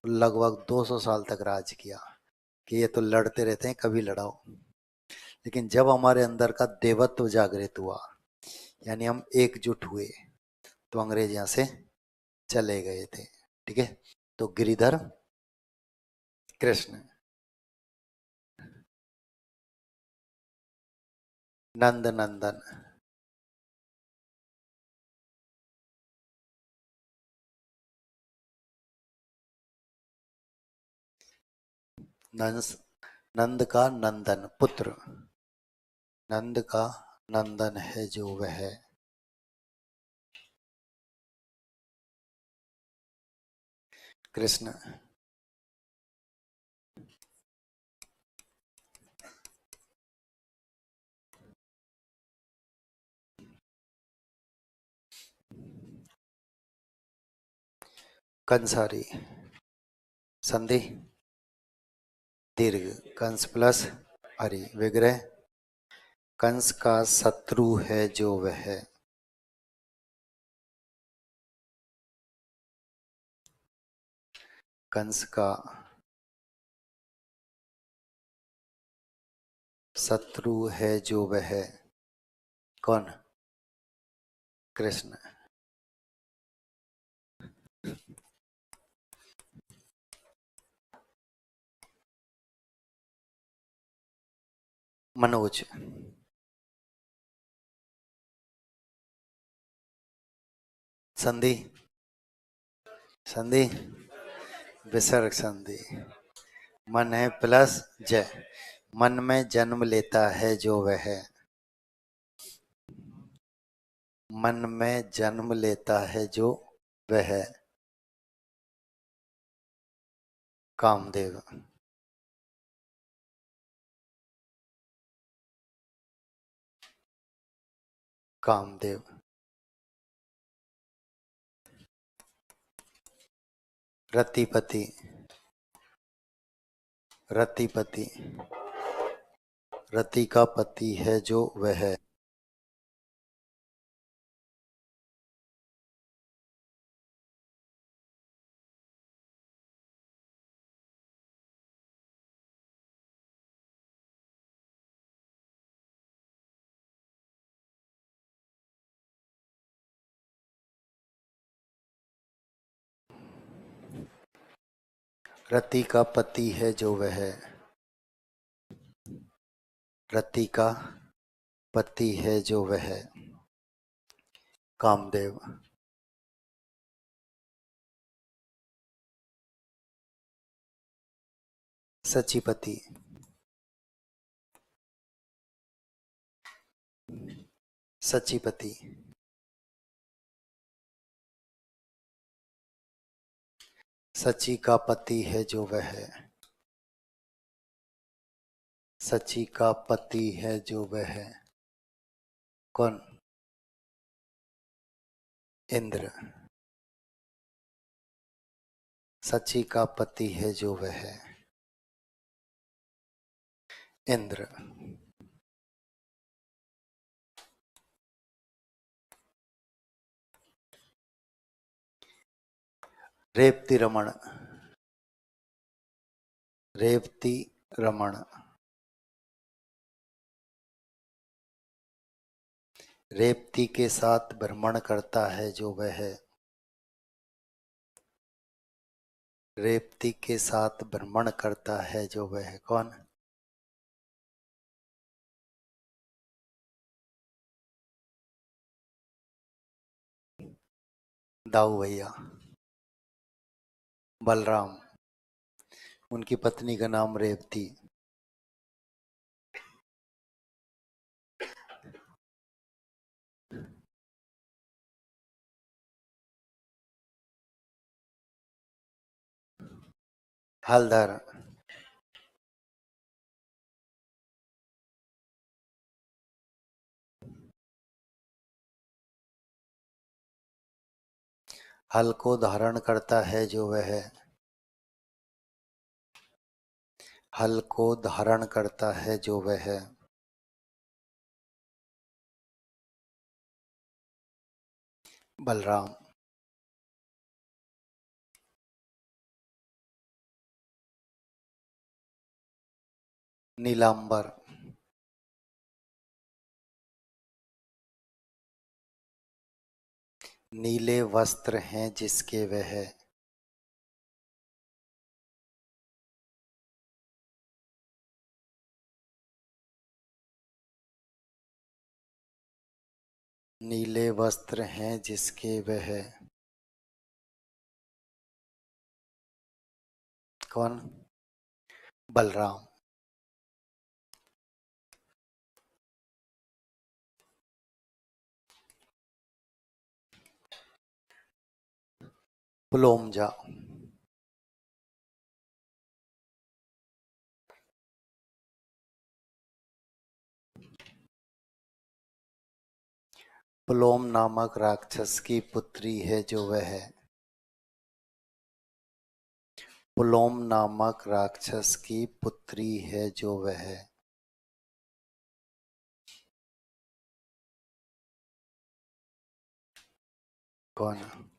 [SPEAKER 1] लगभग 200 साल तक राज किया कि ये तो लड़ते रहते हैं, कभी लड़ाओ। लेकिन जब हमारे अंदर का देवत्व जागृत हुआ, यानी हम एकजुट हुए, तो अंग्रेज यहाँ से चले गए थे, ठीक है? तो गिरिधर कृष्ण। नंद नंदन। नंस नंद का नंदन पुत्र। नंद का नंदन है जो वह। कृष्ण। कंसारी। संधि दीर्घ। कंस प्लस हरि विग्रह। कंस का शत्रु है जो वह। कंस का शत्रु है जो वह। कौन? कृष्ण। मनोज। संधि संधि विसर्ग संधि। मन है प्लस जय। मन में जन्म लेता है जो वह। मन में जन्म लेता है जो वह। कामदेव। कामदेव। रतिपति। रतिपति। रति का पति है जो वह। रति का पति है जो वह। रति का पति है जो वह। कामदेव। सचिपति। सचिपति। सची का पति है जो वह। सची का पति है जो वह। कौन? इंद्र। सची का पति है जो वह। इंद्र। रेवती रमण। रेवती रमण। रेवती के साथ भ्रमण करता है जो वह। रेवती के साथ भ्रमण करता है जो वह। कौन? दाऊ भैया। बलराम। उनकी पत्नी का नाम रेवती। हलधर। हल को धारण करता है जो वह। हल को धारण करता है जो वह। बलराम। नीलांबर। नीले वस्त्र हैं जिसके वह। नीले वस्त्र हैं जिसके वह, कौन? बलराम। पुलोमजा। पुलोम नामक राक्षस की पुत्री है जो वह है। पुलोम नामक राक्षस की पुत्री है जो वह है। कौन?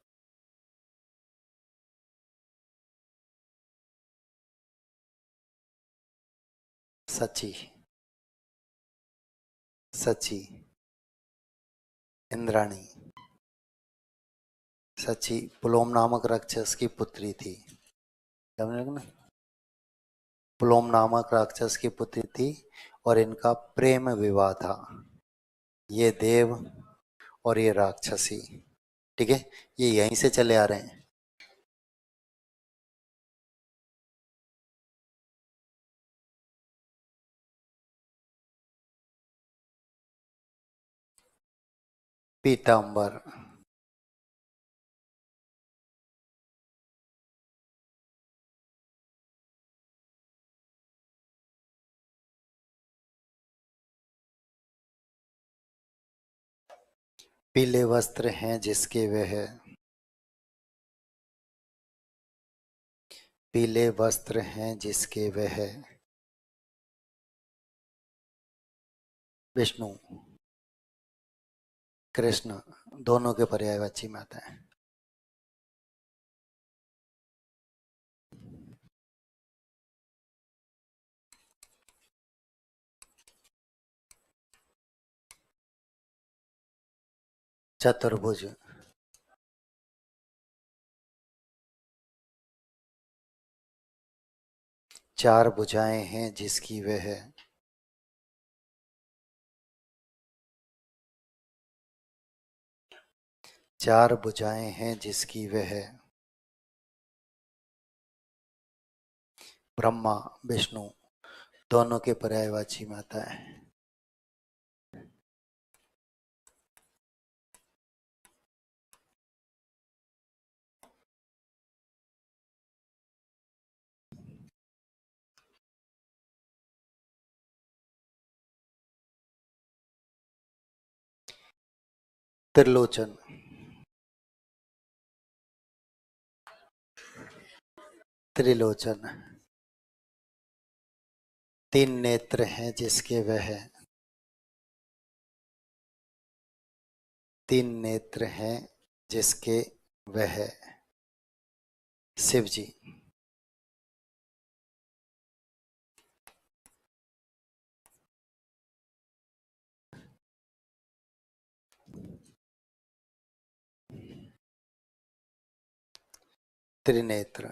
[SPEAKER 1] सची। सची। इंद्राणी। सची पुलोम नामक राक्षस की पुत्री थी। समझ रहे हो ना? पुलोम नामक राक्षस की पुत्री थी और इनका प्रेम विवाह था, ये देव और ये राक्षसी। ठीक है, ये यहीं से चले आ रहे हैं। पीतांबर। पीले वस्त्र हैं जिसके वह, पीले वस्त्र हैं जिसके वह, विष्णु। कृष्ण दोनों के पर्यायवाची में आता है। चतुर्भुज। चार भुजाएं हैं जिसकी वह है। चार भुजाएं हैं जिसकी वह है। ब्रह्मा विष्णु दोनों के पर्यायवाची में आता है। त्रिलोचन। त्रिलोचन। तीन नेत्र हैं जिसके वह है। तीन नेत्र हैं जिसके वह है। शिव जी। त्रिनेत्र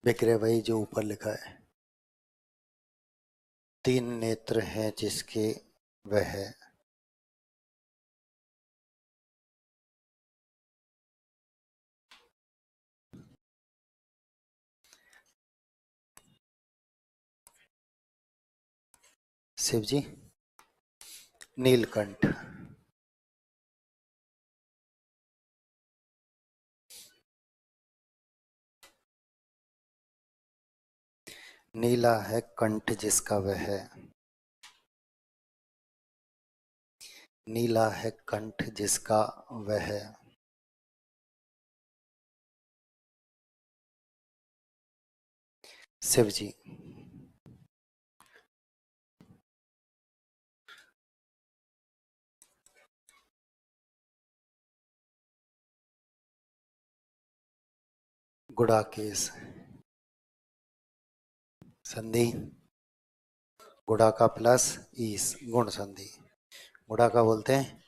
[SPEAKER 1] विक्रय वही जो ऊपर लिखा है। तीन नेत्र हैं जिसके वह है। शिव जी। नीलकंठ। नीला है कंठ जिसका वह है। नीला है कंठ जिसका वह है। शिव जी। गुड़ाकेश। संधि गुड़ा का प्लस ईस गुण संधि। गुड़ा का बोलते हैं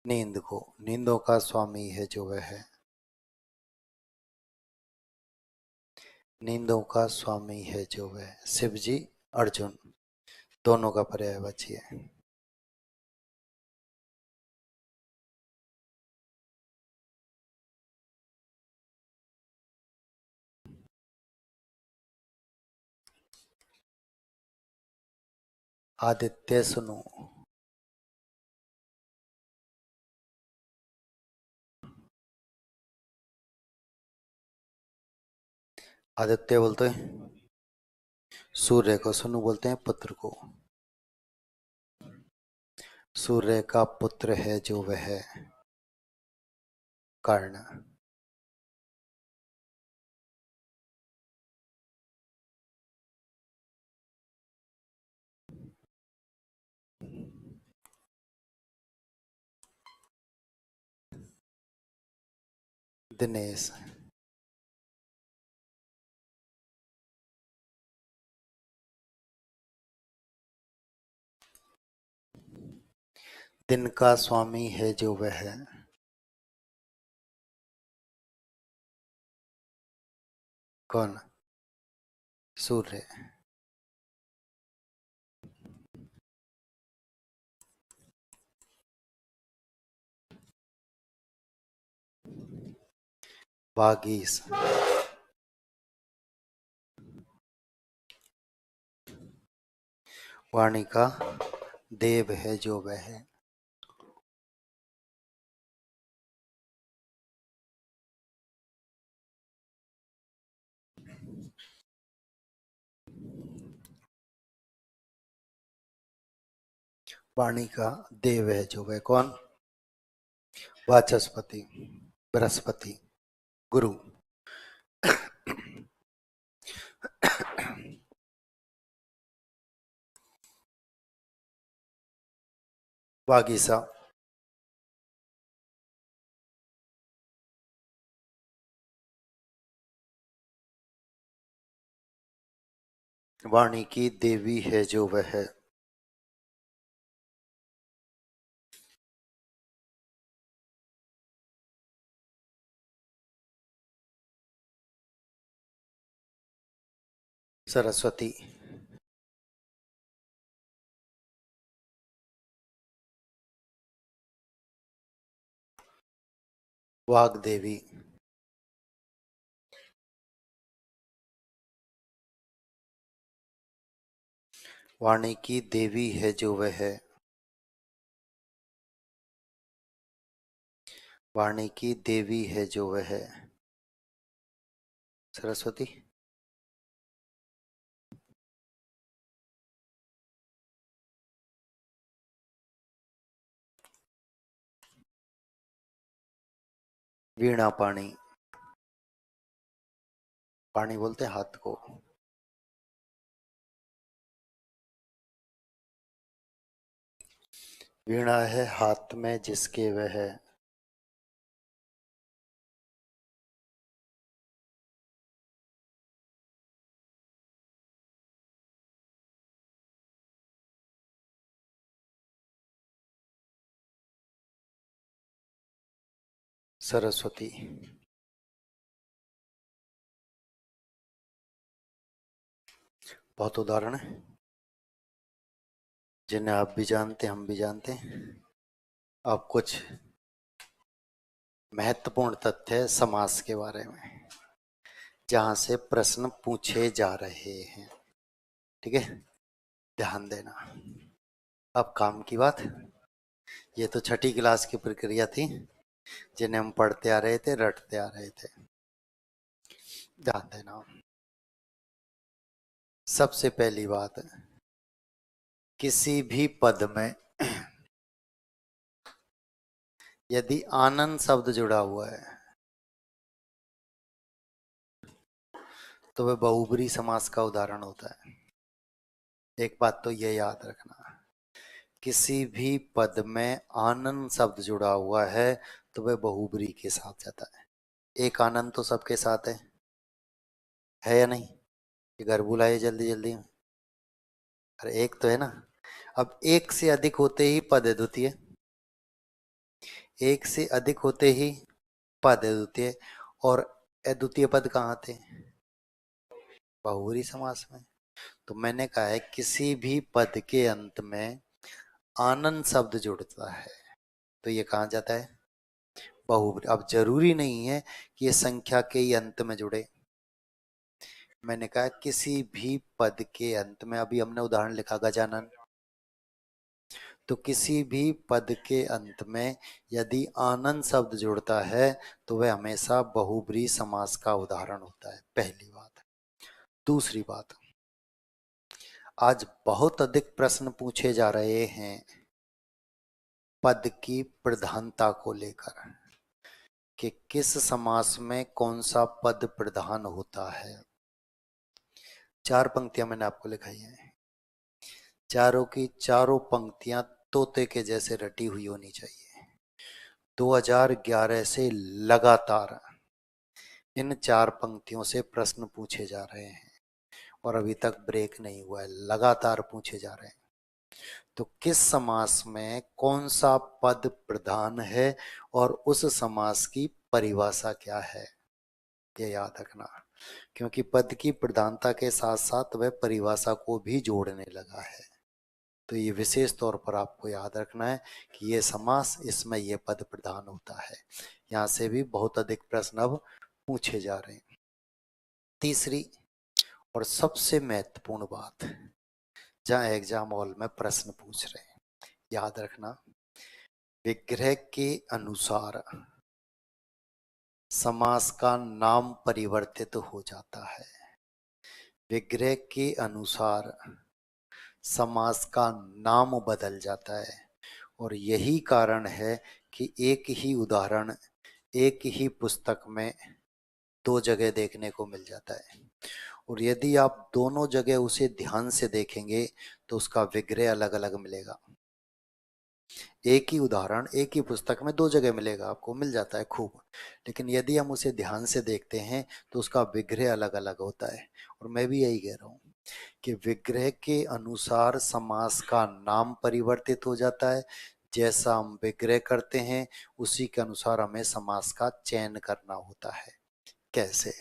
[SPEAKER 1] नींद को। नींदों का स्वामी है जो वह है। नींदों का स्वामी है जो वह। शिव जी अर्जुन दोनों का पर्यायवाची है। आदित्य सुनो। आदित्य बोलते हैं सूर्य को, सुनु बोलते हैं पुत्र को। सूर्य का पुत्र है जो वह कर्ण। दिनेश। दिन का स्वामी है जो वह कौन? सूर्य। वागीश। वाणी का देव है जो वह वाणी का देव है जो वह कौन? वाचस्पति, बृहस्पति, गुरु। वागीसा। वाणी की देवी है जो वह सरस्वती। वाग्देवी। वाणी की देवी है जो वह वाणी की देवी है जो वह सरस्वती। वीणा पाणी। पाणी बोलते हैं हाथ को। वीणा है हाथ में जिसके वह सरस्वती। बहुत उदाहरण है जिन्हें आप भी जानते, हम भी जानते हैं। अब कुछ महत्वपूर्ण तथ्य है समास के बारे में, जहां से प्रश्न पूछे जा रहे हैं। ठीक है, ध्यान देना। अब काम की बात। ये तो छठी क्लास की प्रक्रिया थी जिन्हें हम पढ़ते आ रहे थे, रटते आ रहे थे। ध्यान देना। सबसे पहली बात, किसी भी पद में यदि आनंद शब्द जुड़ा हुआ है तो वह बहुब्री समास का उदाहरण होता है। एक बात तो यह याद रखना, किसी भी पद में आनंद शब्द जुड़ा हुआ है तो वह बहुब्री के साथ जाता है। एक आनंद तो सबके साथ है या नहीं? ये घर बुलाए जल्दी जल्दी में। अरे एक तो है ना। अब एक से अधिक होते ही पद है द्वितीय, एक से अधिक होते ही पद है द्वितीय, और अद्वितीय पद कहाँ थे? बहुब्री समास में। तो मैंने कहा है किसी भी पद के अंत में आनंद शब्द जुड़ता है तो ये कहाँ जाता है? बहुब्री। अब जरूरी नहीं है कि ये संख्या के ही अंत में जुड़े। मैंने कहा किसी भी पद के अंत में, अभी हमने उदाहरण लिखा गजानन, तो किसी भी पद के अंत में यदि आनंद शब्द जुड़ता है तो वह हमेशा बहुब्रीहि समास का उदाहरण होता है। पहली बात। दूसरी बात, आज बहुत अधिक प्रश्न पूछे जा रहे हैं पद की प्रधानता को लेकर कि किस समास में कौन सा पद प्रधान होता है। 4 पंक्तियां मैंने आपको लिखाई हैं, चारों की चारों पंक्तियां तोते के जैसे रटी हुई होनी चाहिए। 2011 से लगातार इन 4 पंक्तियों से प्रश्न पूछे जा रहे हैं और अभी तक ब्रेक नहीं हुआ है, लगातार पूछे जा रहे हैं। तो किस समास में कौन सा पद प्रधान है और उस समास की परिभाषा क्या है, ये याद रखना, क्योंकि पद की प्रधानता के साथ साथ वह परिभाषा को भी जोड़ने लगा है। तो ये विशेष तौर पर आपको याद रखना है कि ये समास, इसमें ये पद प्रधान होता है। यहां से भी बहुत अधिक प्रश्न अब पूछे जा रहे हैं। तीसरी और सबसे महत्वपूर्ण बात, जहां एग्जाम हॉल में प्रश्न पूछ रहे हैं, याद रखना, विग्रह के अनुसार समास का नाम परिवर्तित हो जाता है। विग्रह के अनुसार समास का नाम बदल जाता है और यही कारण है कि एक ही उदाहरण एक ही पुस्तक में 2 जगह देखने को मिल जाता है और यदि आप दोनों जगह उसे ध्यान से देखेंगे तो उसका विग्रह अलग अलग मिलेगा। एक ही उदाहरण एक ही पुस्तक में 2 जगह मिलेगा, आपको मिल जाता है खूब, लेकिन यदि हम उसे ध्यान से देखते हैं तो उसका विग्रह अलग अलग होता है। और मैं भी यही कह रहा हूं कि विग्रह के अनुसार समास का नाम परिवर्तित हो जाता है। जैसा हम विग्रह करते हैं उसी के अनुसार हमें समास का चयन करना होता है। कैसे?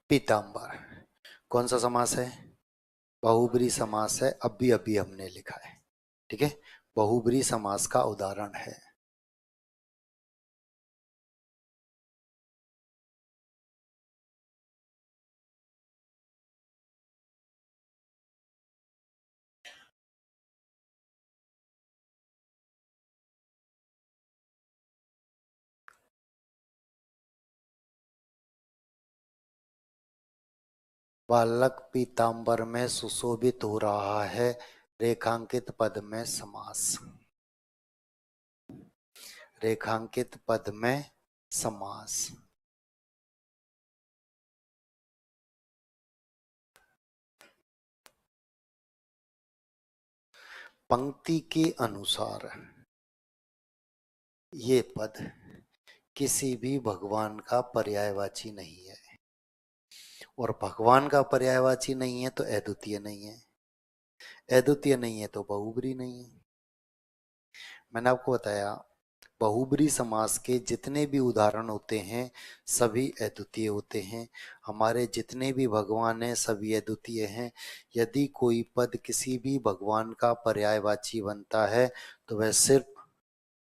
[SPEAKER 1] पीताम्बर कौन सा समास है? बहुब्रीहि समास है, अभी अभी हमने लिखा है, ठीक है, बहुब्रीहि समास का उदाहरण है। बालक पीतांबर में सुशोभित हो रहा है, रेखांकित पद में समास। रेखांकित पद में समास। पंक्ति के अनुसार ये पद किसी भी भगवान का पर्यायवाची नहीं है, और भगवान का पर्यायवाची नहीं है तो अद्वितीय नहीं है, अद्वितीय नहीं है तो बहुब्रीहि नहीं है। मैंने आपको बताया बहुब्रीहि समास के जितने भी उदाहरण होते हैं सभी अद्वितीय होते हैं। हमारे जितने भी भगवान हैं सभी अद्वितीय हैं। यदि कोई पद किसी भी भगवान का पर्यायवाची बनता है तो वह सिर्फ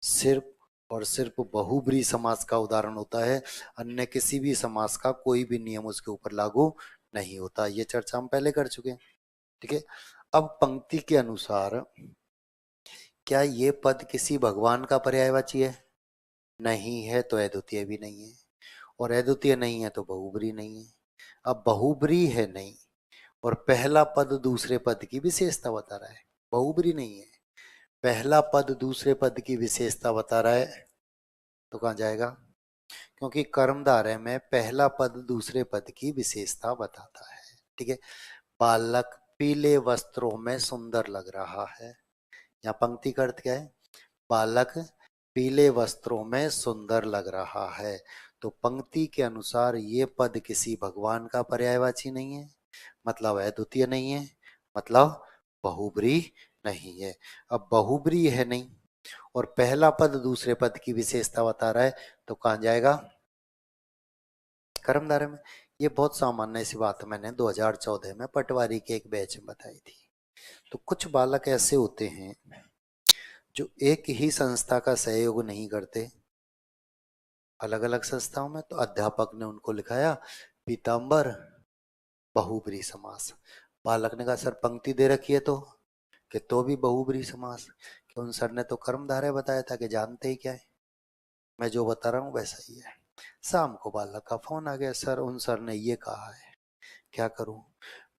[SPEAKER 1] सिर्फ और सिर्फ बहुब्रीहि समास का उदाहरण होता है, अन्य किसी भी समास का कोई भी नियम उसके ऊपर लागू नहीं होता। ये चर्चा हम पहले कर चुके हैं, ठीक है। अब पंक्ति के अनुसार क्या ये पद किसी भगवान का पर्यायवाची है? नहीं है तो अद्वितीय भी नहीं है, और अद्वितीय नहीं है तो बहुब्रीहि नहीं है। अब बहुब्रीहि है नहीं और पहला पद दूसरे पद की विशेषता बता रहा है, बहुब्रीहि नहीं है, पहला पद दूसरे पद की विशेषता बता रहा है, तो कहां जाएगा? क्योंकि कर्मधारय में पहला पद दूसरे पद की विशेषता बताता है, ठीक है। बालक पीले वस्त्रों में सुंदर लग रहा है, यहाँ पंक्ति का अर्थ क्या है? बालक पीले वस्त्रों में सुंदर लग रहा है। तो पंक्ति के अनुसार ये पद किसी भगवान का पर्यायवाची नहीं है, मतलब अद्वितीय नहीं है, मतलब बहुब्रीहि नहीं है। अब बहुब्रीहि है नहीं और पहला पद दूसरे पद की विशेषता बता रहा है, तो कहां जाएगा? कर्मधारय में। ये बहुत सामान्य सी बात मैंने 2014 में पटवारी के एक बैच में बताई थी। तो कुछ बालक ऐसे होते हैं जो एक ही संस्था का सहयोग नहीं करते, अलग अलग संस्थाओं में, तो अध्यापक ने उनको लिखाया पीतांबर बहुब्री समास। बालक ने कहा सर पंक्ति दे रखी है तो भी बहुब्री समास। कि उन सर ने तो कर्मधारय बताया था कि जानते ही क्या है, मैं जो बता रहा हूँ वैसा ही है। शाम को बालक का फोन आ गया, सर उन सर ने ये कहा है, क्या करूं।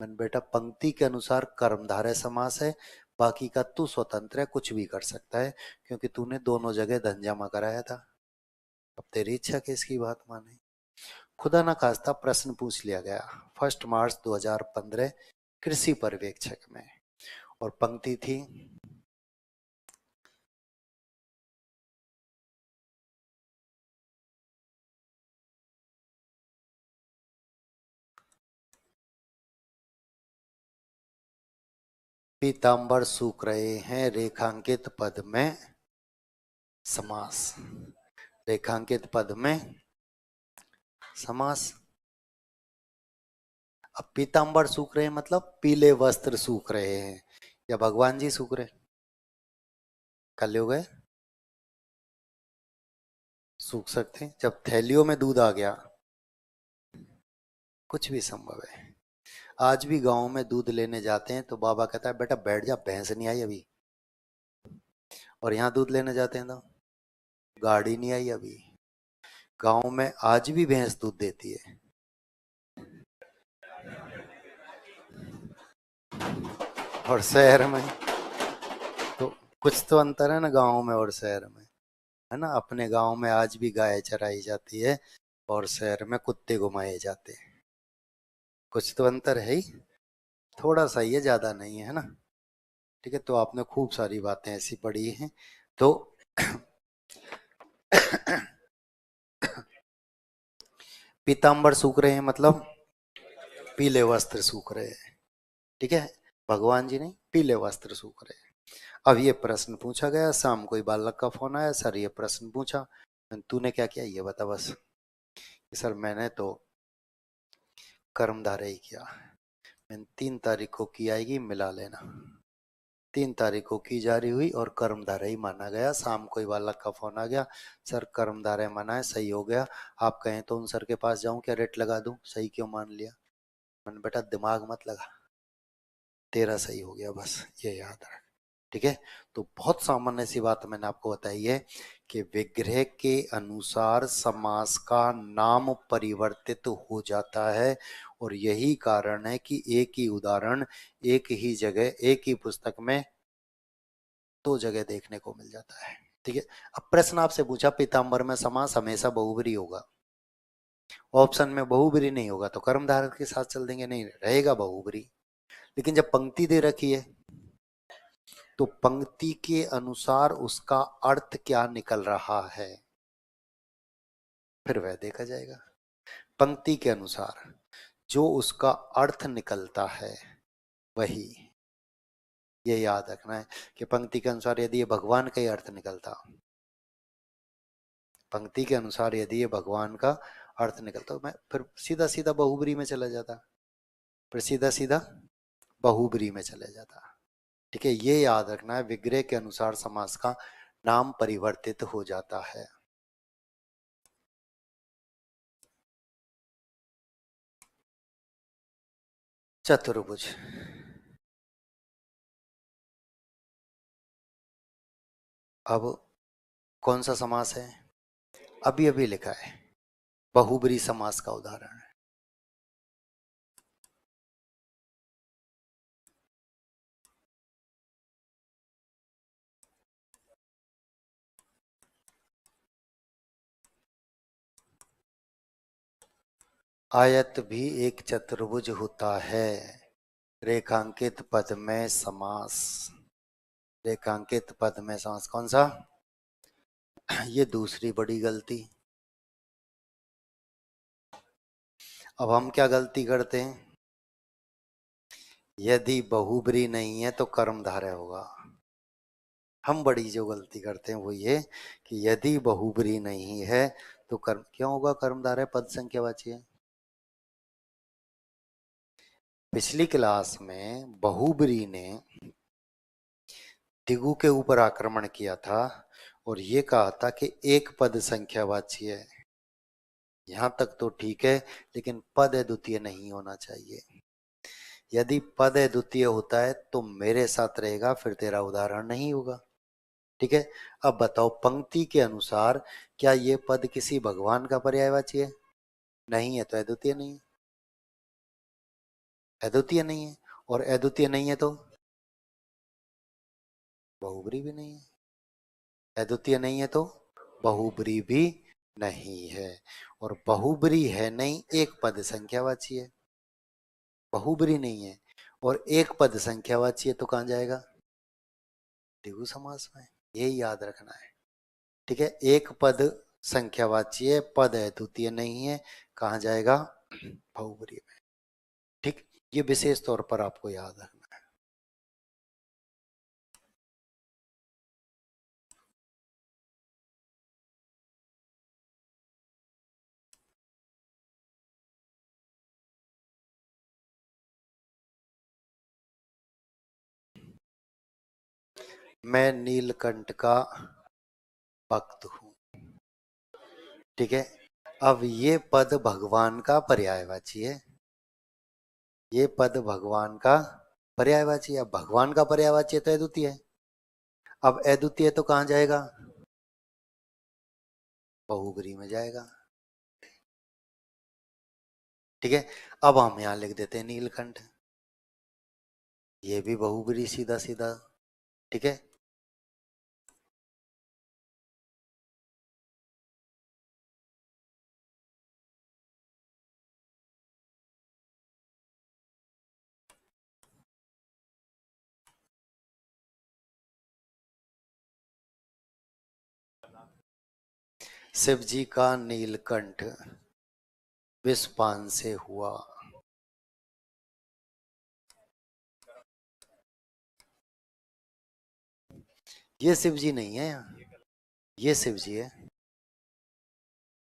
[SPEAKER 1] मैंने बेटा पंक्ति के अनुसार कर्मधारय समास है, बाकी का तू स्वतंत्र है, कुछ भी कर सकता है, क्योंकि तूने दोनों जगह धन जमा कराया था। अब तेरी इच्छा कि इसकी बात माने। खुदा न खास्ता प्रश्न पूछ लिया गया 1 मार्च 2015 कृषि पर्यवेक्षक में, और पंक्ति थी पीतांबर सूख रहे हैं रेखांकित पद में समास। रेखांकित पद में समास। अब पीतांबर सूख रहे हैं मतलब पीले वस्त्र सूख रहे हैं, या भगवान जी सूख रहे। कलयुग है, सूख सकते हैं। जब थैलियों में दूध आ गया, कुछ भी संभव है। आज भी गांव में दूध लेने जाते हैं तो बाबा कहता है बेटा बैठ जा, भैंस नहीं आई अभी। और यहाँ दूध लेने जाते हैं तो गाड़ी नहीं आई अभी। गांव में आज भी भैंस दूध देती है, और शहर में तो कुछ तो अंतर है ना, गांव में और शहर में, है ना। अपने गांव में आज भी गाय चराई जाती है और शहर में कुत्ते घुमाए जाते हैं। कुछ तो अंतर है ही, थोड़ा सा ही है, ज्यादा नहीं है ना। ठीक है, तो आपने खूब सारी बातें ऐसी पढ़ी हैं। तो पीतांबर सूख रहे हैं मतलब पीले वस्त्र सूख रहे हैं। ठीक है, भगवान जी नहीं, पीले वस्त्र सूख रहे हैं। अब ये प्रश्न पूछा गया, शाम को ही बालक का फोन आया, सर ये प्रश्न पूछा, तूने क्या किया ये बता बस। सर मैंने तो कर्मधारय ही किया। मैंने 3 तारीख को की आएगी, मिला लेना। 3 तारीख को की जारी हुई और कर्मधारय ही माना गया। शाम को ही बालक का फोन आ गया, सर कर्मधारय माना है, सही हो गया। आप कहें तो उन सर के पास जाऊं क्या, रेट लगा दूं, सही क्यों मान लिया। मैंने बेटा दिमाग मत लगा, तेरा सही हो गया बस, ये याद रख। ठीक है, तो बहुत सामान्य सी बात मैंने आपको बताई है कि विग्रह के अनुसार समास का नाम परिवर्तित हो जाता है, और यही कारण है कि एक ही उदाहरण एक ही जगह एक ही पुस्तक में 2 जगह देखने को मिल जाता है। ठीक है, अब प्रश्न आपसे पूछा पीताम्बर में समास हमेशा बहुब्री होगा, ऑप्शन में बहुब्री नहीं होगा तो कर्मधारय के साथ चल देंगे, नहीं रहेगा बहुब्री। लेकिन जब पंक्ति दे रखी है तो पंक्ति के अनुसार उसका अर्थ क्या निकल रहा है, फिर वह देखा जाएगा। पंक्ति के अनुसार जो उसका अर्थ निकलता है वही, ये याद रखना है कि पंक्ति के अनुसार यदि ये भगवान का ही अर्थ निकलता, पंक्ति के अनुसार यदि ये भगवान का अर्थ निकलता, मैं फिर सीधा सीधा बहुब्री में चला जाता, फिर सीधा सीधा बहुब्री में चले जाता। ठीक है, ये याद रखना है, विग्रह के अनुसार समास का नाम परिवर्तित हो जाता है। चतुर्भुज, अब कौन सा समास है, अभी अभी लिखा है, बहुब्री समास का उदाहरण है। आयत भी एक चतुर्भुज होता है, रेखांकित पद में समास। रेखांकित पद में समास कौन सा, ये दूसरी बड़ी गलती। अब हम क्या गलती करते हैं, यदि बहुब्री नहीं है तो कर्मधारय होगा। हम बड़ी जो गलती करते हैं वो ये कि यदि बहुब्री नहीं है तो कर्म क्यों होगा, कर्मधारय पद संख्यावाची है। पिछली क्लास में बहुब्री ने दिगु के ऊपर आक्रमण किया था और ये कहा था कि एक पद संख्यावाची है। यहां तक तो ठीक है, लेकिन पद अद्वितीय नहीं होना चाहिए। यदि पद अद्वितीय होता है तो मेरे साथ रहेगा, फिर तेरा उदाहरण नहीं होगा। ठीक है। अब बताओ, पंक्ति के अनुसार क्या ये पद किसी भगवान का पर्यायवाची है? नहीं है तो अद्वितीय नहीं है। अद्वितीय नहीं है, और अद्वितीय नहीं है तो बहुब्री भी नहीं है। अद्वितीय नहीं है तो बहुब्री भी नहीं है। और बहुब्री है नहीं, एक पद संख्यावाची है। बहुब्री नहीं है और एक पद संख्यावाची है तो कहां जाएगा? द्विगु समास में। यही याद रखना है। ठीक है। एक पद संख्यावाची है, पद अद्वितीय नहीं है, कहां जाएगा? बहुब्री में। ठीक। ये विशेष तौर पर आपको याद रखना है। मैं नीलकंठ का भक्त हूं। ठीक है। अब ये पद भगवान का पर्यायवाची है। ये पद भगवान का पर्यायवाची है। अब भगवान का पर्यायवाची है तो अद्वितीय है। अब अद्वितीय तो कहां जाएगा? बहुब्री में जाएगा। ठीक है। अब हम यहां लिख देते हैं नीलकंठ। ये भी बहुब्री सीधा सीधा। ठीक है। शिव जी का नीलकंठ विषपान से हुआ। ये शिव जी नहीं है यहाँ, ये शिव जी है।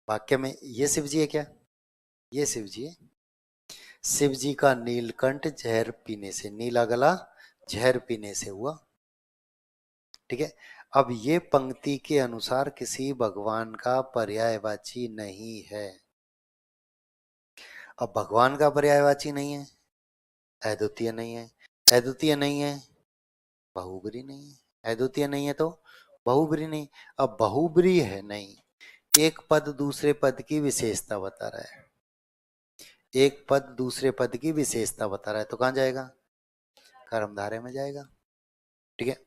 [SPEAKER 1] वाक्य में ये शिव जी है क्या? ये शिव जी है। शिव जी का नीलकंठ जहर पीने से, नीला गला जहर पीने से हुआ। ठीक है। अब ये पंक्ति के अनुसार किसी भगवान का पर्यायवाची नहीं है। अब भगवान का पर्यायवाची नहीं है, अद्वितीय नहीं है। अद्वितीय नहीं है, बहुब्री नहीं है। अद्वितीय नहीं है तो बहुब्री नहीं। अब बहुब्री है नहीं, एक पद दूसरे पद की विशेषता बता रहा है। एक पद दूसरे पद की विशेषता बता रहा है तो कहां जाएगा? कर्मधारय में जाएगा। ठीक है।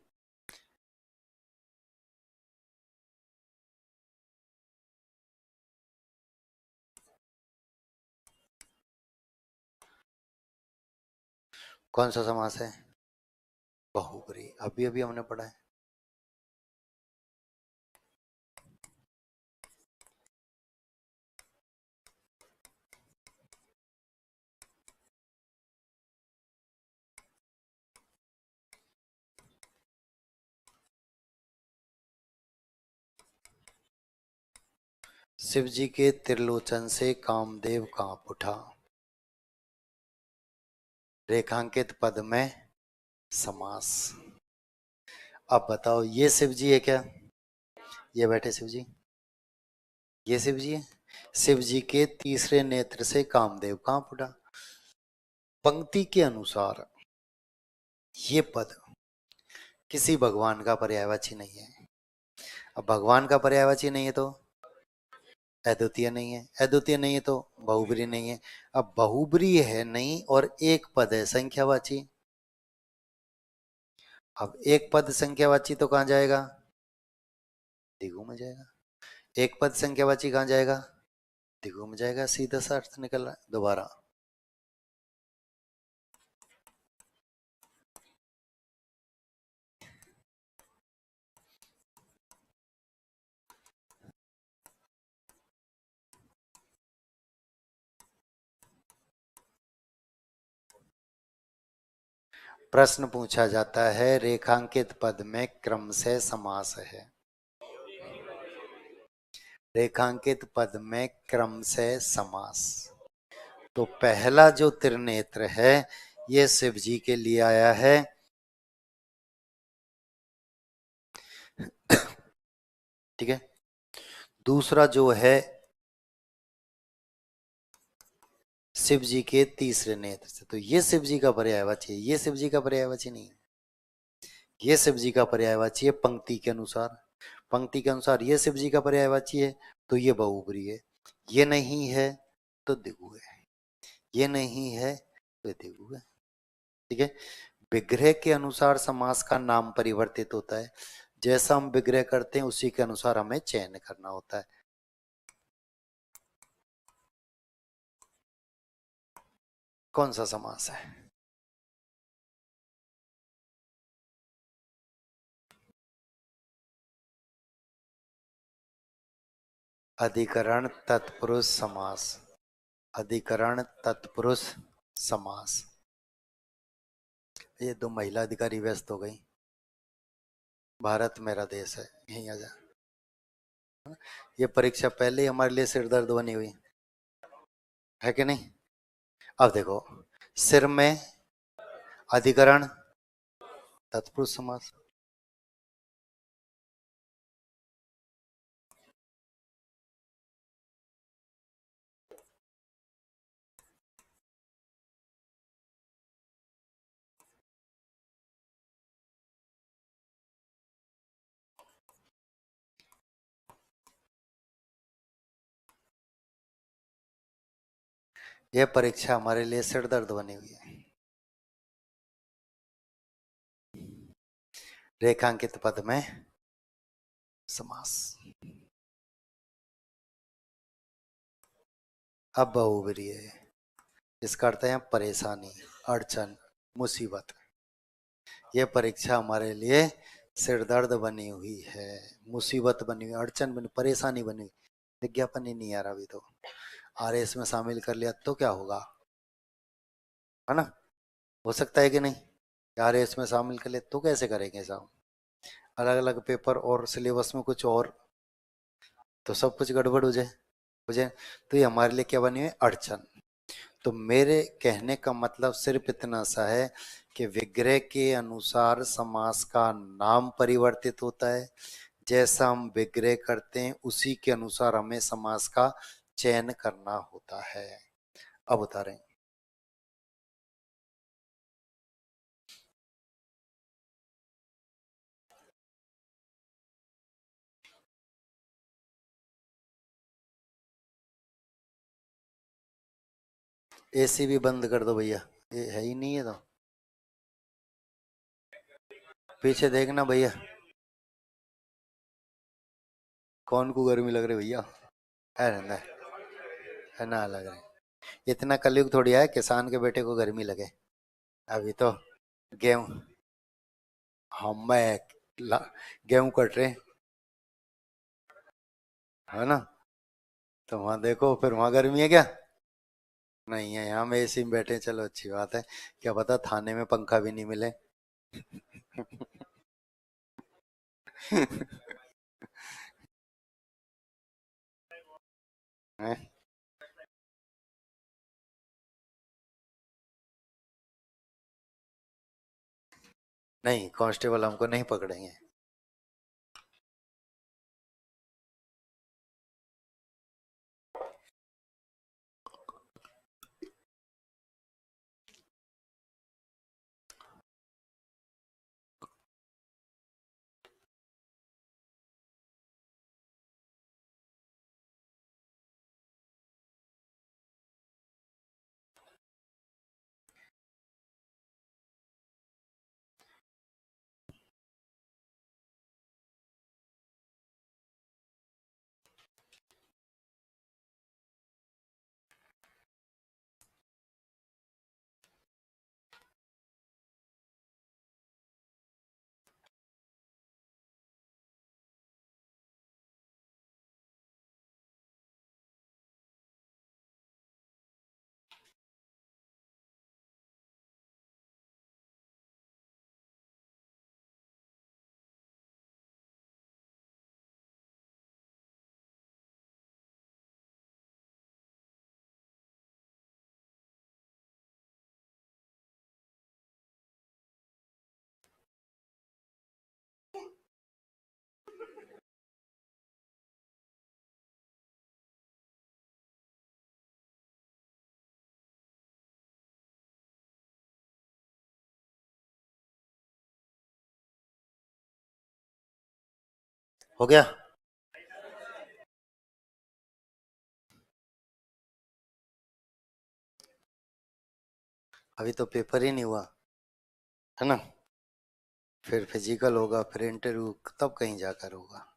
[SPEAKER 1] कौन सा समास है? बहुब्री। अभी अभी हमने पढ़ा है। शिव जी के त्रिलोचन से कामदेव कांप उठा। रेखांकित पद में समास। अब बताओ, ये शिव जी है क्या? ये बैठे शिव जी, ये शिव जी है। शिव जी के तीसरे नेत्र से कामदेव कांप उठा। पंक्ति के अनुसार ये पद किसी भगवान का पर्यायवाची नहीं है। अब भगवान का पर्यायवाची नहीं है तो अद्वितीय नहीं है। अद्वितीय नहीं है तो बहुब्री नहीं है। अब बहुब्री है नहीं और एक पद है संख्यावाची। अब एक पद संख्यावाची तो कहां जाएगा? द्विगु में जाएगा। एक पद संख्यावाची कहां जाएगा? द्विगु में जाएगा। सीधा सा अर्थ निकल रहा है। दोबारा, प्रश्न पूछा जाता है, रेखांकित पद में क्रम से समास है। रेखांकित पद में क्रम से समास। तो पहला जो त्रिनेत्र है ये शिव जी के लिए आया है। ठीक है। दूसरा जो है शिव जी के तीसरे नेत्र से। तो ये शिव जी का पर्यायवाची है, ये शिव जी का पर्यायवाची नहीं है। ये शिव जी का पर्यायवाची है पंक्ति के अनुसार। पंक्ति के अनुसार ये शिव जी का पर्यायवाची है, तो ये बहुब्री है। ये नहीं है तो दिगु है, ये नहीं है तो ये दिगु है। ठीक है। विग्रह के अनुसार समास का नाम परिवर्तित होता है। जैसा हम विग्रह करते हैं उसी के अनुसार हमें चयन करना होता है। कौन सा समास है? अधिकरण तत्पुरुष समास। अधिकरण तत्पुरुष समास। ये दो महिला अधिकारी व्यस्त हो गई। भारत मेरा देश है, यहीं आ जा। ये परीक्षा पहले ही हमारे लिए सिरदर्द बनी हुई है कि नहीं? अब देखो, सिर में अधिकरण तत्पुरुष समास। यह परीक्षा हमारे लिए सिरदर्द बनी हुई है। रेखांकित पद में समास। अब बहुब्री है, इसका अर्थ है परेशानी, अड़चन, मुसीबत। यह परीक्षा हमारे लिए सिरदर्द बनी हुई है, मुसीबत बनी हुई, अड़चन बनी, परेशानी बनी हुई। विज्ञापन ही नहीं आ रहा अभी तो। आरएस में शामिल कर लिया तो क्या होगा, है ना? हो सकता है कि नहीं? आरएस में शामिल कर लिया तो कैसे करेंगे साहब? अलग अलग पेपर और सिलेबस में कुछ और, तो सब कुछ गड़बड़ हो जाए। तो ये हमारे लिए क्या बनी हुई है? अड़चन। तो मेरे कहने का मतलब सिर्फ इतना सा है कि विग्रह के अनुसार समास का नाम परिवर्तित होता है। जैसा हम विग्रह करते हैं उसी के अनुसार हमें समास का चयन करना होता है। अब बता रहे हैं। एसी भी बंद कर दो भैया, ये है ही नहीं है तो। पीछे देखना भैया, कौन को गर्मी लग रही भैया? है ना, है ना लग रहा है। इतना कलयुग थोड़ी है किसान के बेटे को गर्मी लगे। अभी तो गेहूं, हम गेहूं कट रहे, है ना? तो वहां देखो, फिर वहां गर्मी है क्या? नहीं है, यहाँ में एसी में बैठे हैं, चलो अच्छी बात है। क्या पता थाने में पंखा भी नहीं मिले। हैं? नहीं, कांस्टेबल हमको नहीं पकड़ेंगे। हो गया? अभी तो पेपर ही नहीं हुआ है ना, फिर फिजिकल होगा, फिर इंटरव्यू, तब कहीं जाकर होगा।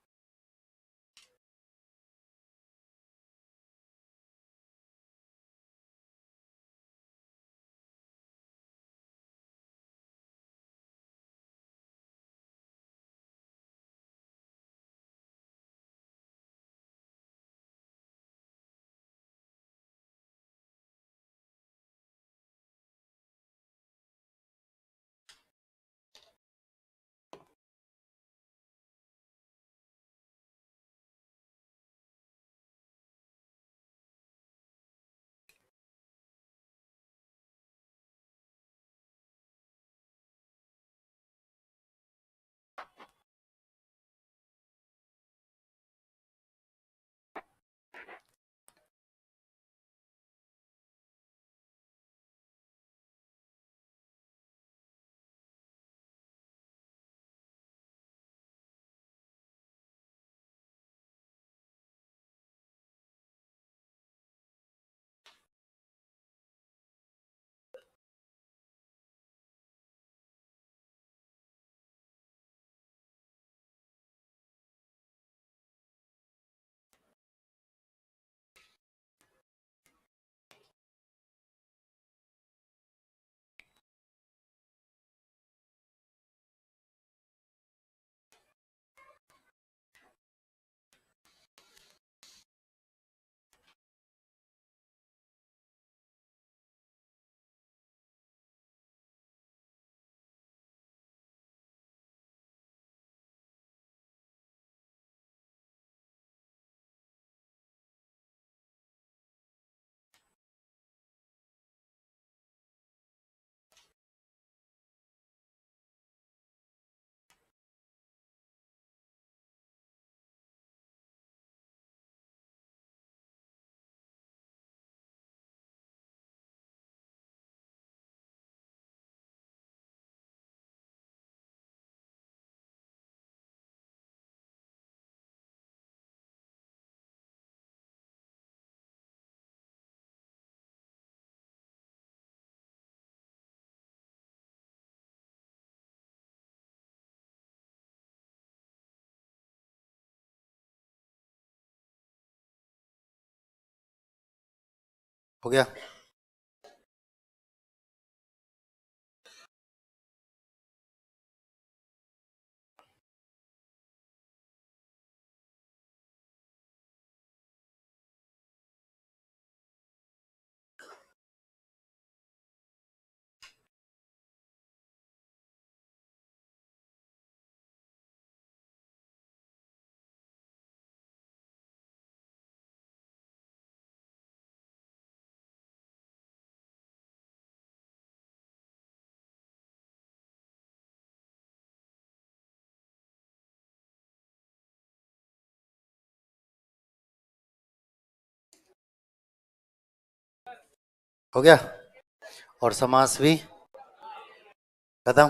[SPEAKER 1] हो गया? हो गया? और समास भी खत्म।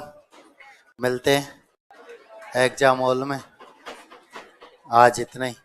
[SPEAKER 1] मिलते हैं एग्जाम हॉल में, आज इतना ही।